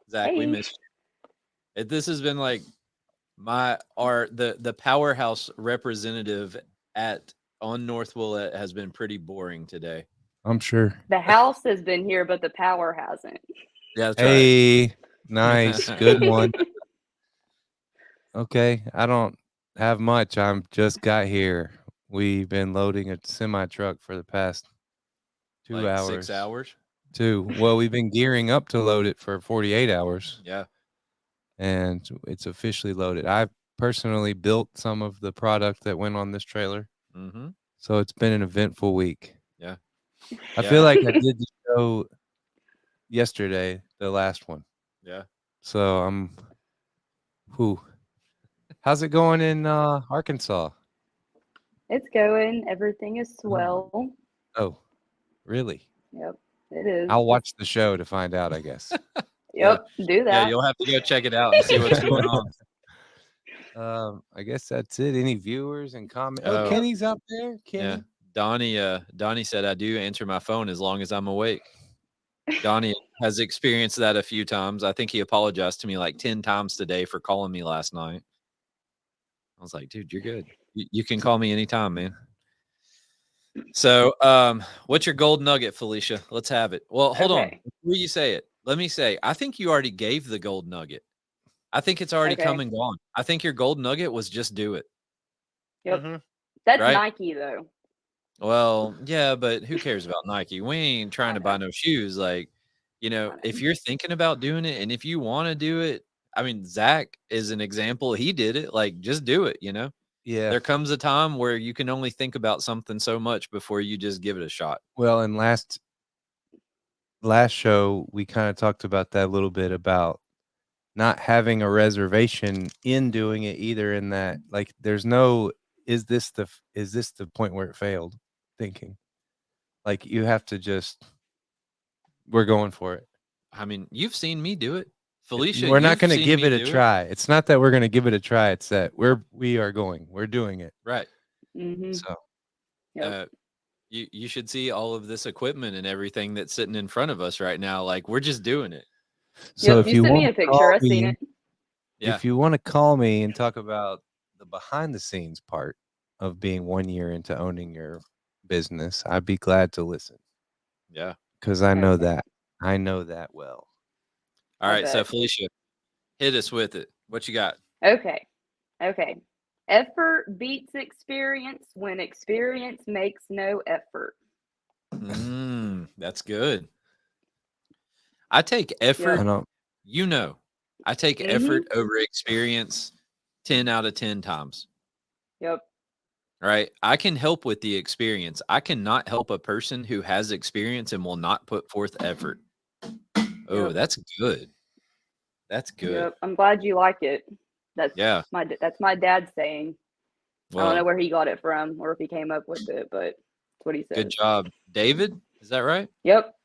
Zach, we Hey. missed you. This has been like the powerhouse representative on North Willette has been pretty boring today. I'm sure. The house has been here, but the power hasn't. Yeah, that's right. Hey, nice. Good one. Okay. I don't have much. I'm just got here. We've been loading a semi truck for the past 2 Like hours. 6 hours. 2. Well, we've been gearing up to load it for 48 hours. Yeah. And it's officially loaded. I personally built some of the product that went on this trailer. Mm-hmm. So it's been an eventful week. Yeah. I feel like I did the show yesterday, the last one. Yeah. So I'm how's it going in Arkansas? It's going. Everything is swell. Oh, really? Yep, it is. I'll watch the show to find out, I guess. Yep, do Yeah, that. you'll have to go check it out and see what's going on. I guess that's it. Any viewers and comments? Oh. Oh, Kenny's up there. Kenny. Yeah. Donnie said I do answer my phone as long as I'm awake. Donnie has experienced that a few times. I think he apologized to me like 10 times today for calling me last night. I was like, dude, you're good. You can call me anytime, man. So, what's your gold nugget, Felicia? Let's have it. Well, hold on. Okay. Before you say it, let me say, I think you already gave the gold nugget. I think it's already Okay. come and gone. I think your gold nugget was just do it. Yep. Mhm. That's Right? Nike though. Well, yeah, but who cares about Nike? We ain't trying to buy no shoes. Like, if you're thinking about doing it and if you want to do it, I mean, Zach is an example. He did it. Like, just do it, Yeah. There comes a time where you can only think about something so much before you just give it a shot. Well, and last show we kind of talked about that a little bit about not having a reservation in doing it either. In that, like, there's no is this the point where it failed? Thinking, like, you have to just we're going for it. I mean, you've seen me do it. Felicia, We're not you've going to seen give me it a do try. It's not that we're going to give it a try. It's that we're doing it. Right. Mm-hmm. So Yep. You should see all of this equipment and everything that's sitting in front of us right now. Like, we're just doing it. So Yep, if you you sent me want a to picture. call I've seen me, it. Yeah. if you want to call me and talk about the behind the scenes part of being 1 year into owning your business, I'd be glad to listen Yeah. because I know Okay. that. I know that well. All I right. So, bet. Felicia, hit us with it. What you got? Okay. Effort beats experience when experience makes no effort. That's good. I take effort. I don't. I take Mhm. effort over experience 10 out of 10 times. Yep. Right. I can help with the experience. I cannot help a person who has experience and will not put forth effort. Oh, Yep. that's good. That's good. Yep. I'm glad you like it. That's Yeah. that's my dad's saying. I don't know Well, where he got it from or if he came up with it, but that's what he said. good job, David. Is that right? Yep.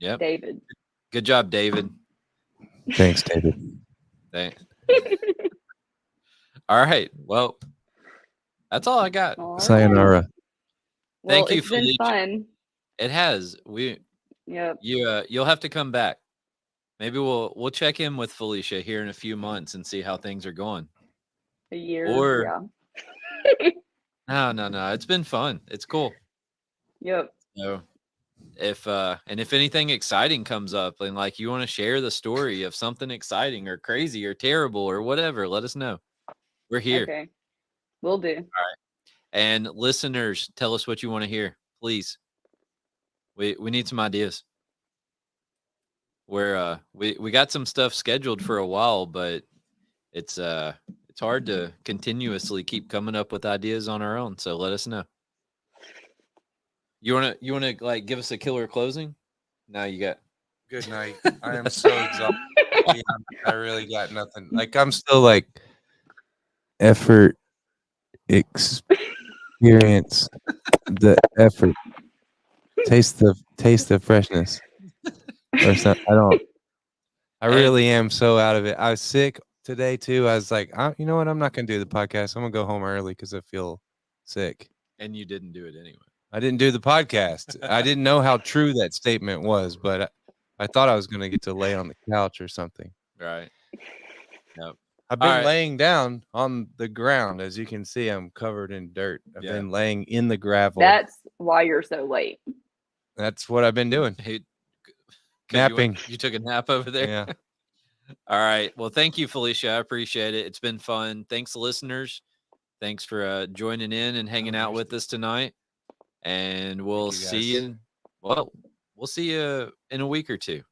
Yep. David. Good job, David. Thanks, David. Thanks. All right. Well, that's all I got. All right. Sayonara. Well, Thank you, it's been Felicia. fun. It has. Yep. You'll have to come back. Maybe we'll check in with Felicia here in a few months and see how things are going. A year. Or Yeah. no. It's been fun. It's cool. Yep. So if anything exciting comes up and like you want to share the story of something exciting or crazy or terrible or whatever, let us know. We're here. Okay. Will do. And listeners, tell us what you want to hear, please. We need some ideas. We got some stuff scheduled for a while, but it's hard to continuously keep coming up with ideas on our own. So let us know. You wanna like give us a killer closing? Now you got Good night. I am so exhausted. Yeah, I really got nothing. Like I'm still like effort experience the effort. Taste the freshness. Or something. I really am so out of it. I was sick today too. I was like, you know what? I'm not gonna do the podcast. I'm gonna go home early because I feel sick. and you didn't do it anyway. I didn't do the podcast. I didn't know how true that statement was, but I thought I was gonna get to lay on the couch or something. Right. Nope. I've been All right. laying down on the ground. As you can see, I'm covered in dirt. I've Yeah. been laying in the gravel. That's why you're so late. That's what I've been doing. Hey, 'cause Napping. You took a nap over there. Yeah. All right. Well, thank you, Felicia. I appreciate it. It's been fun. Thanks, listeners. Thanks for joining in and hanging out with us tonight. And we'll you, see guys. you. Well, we'll see you in a week or two.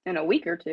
In a week or two.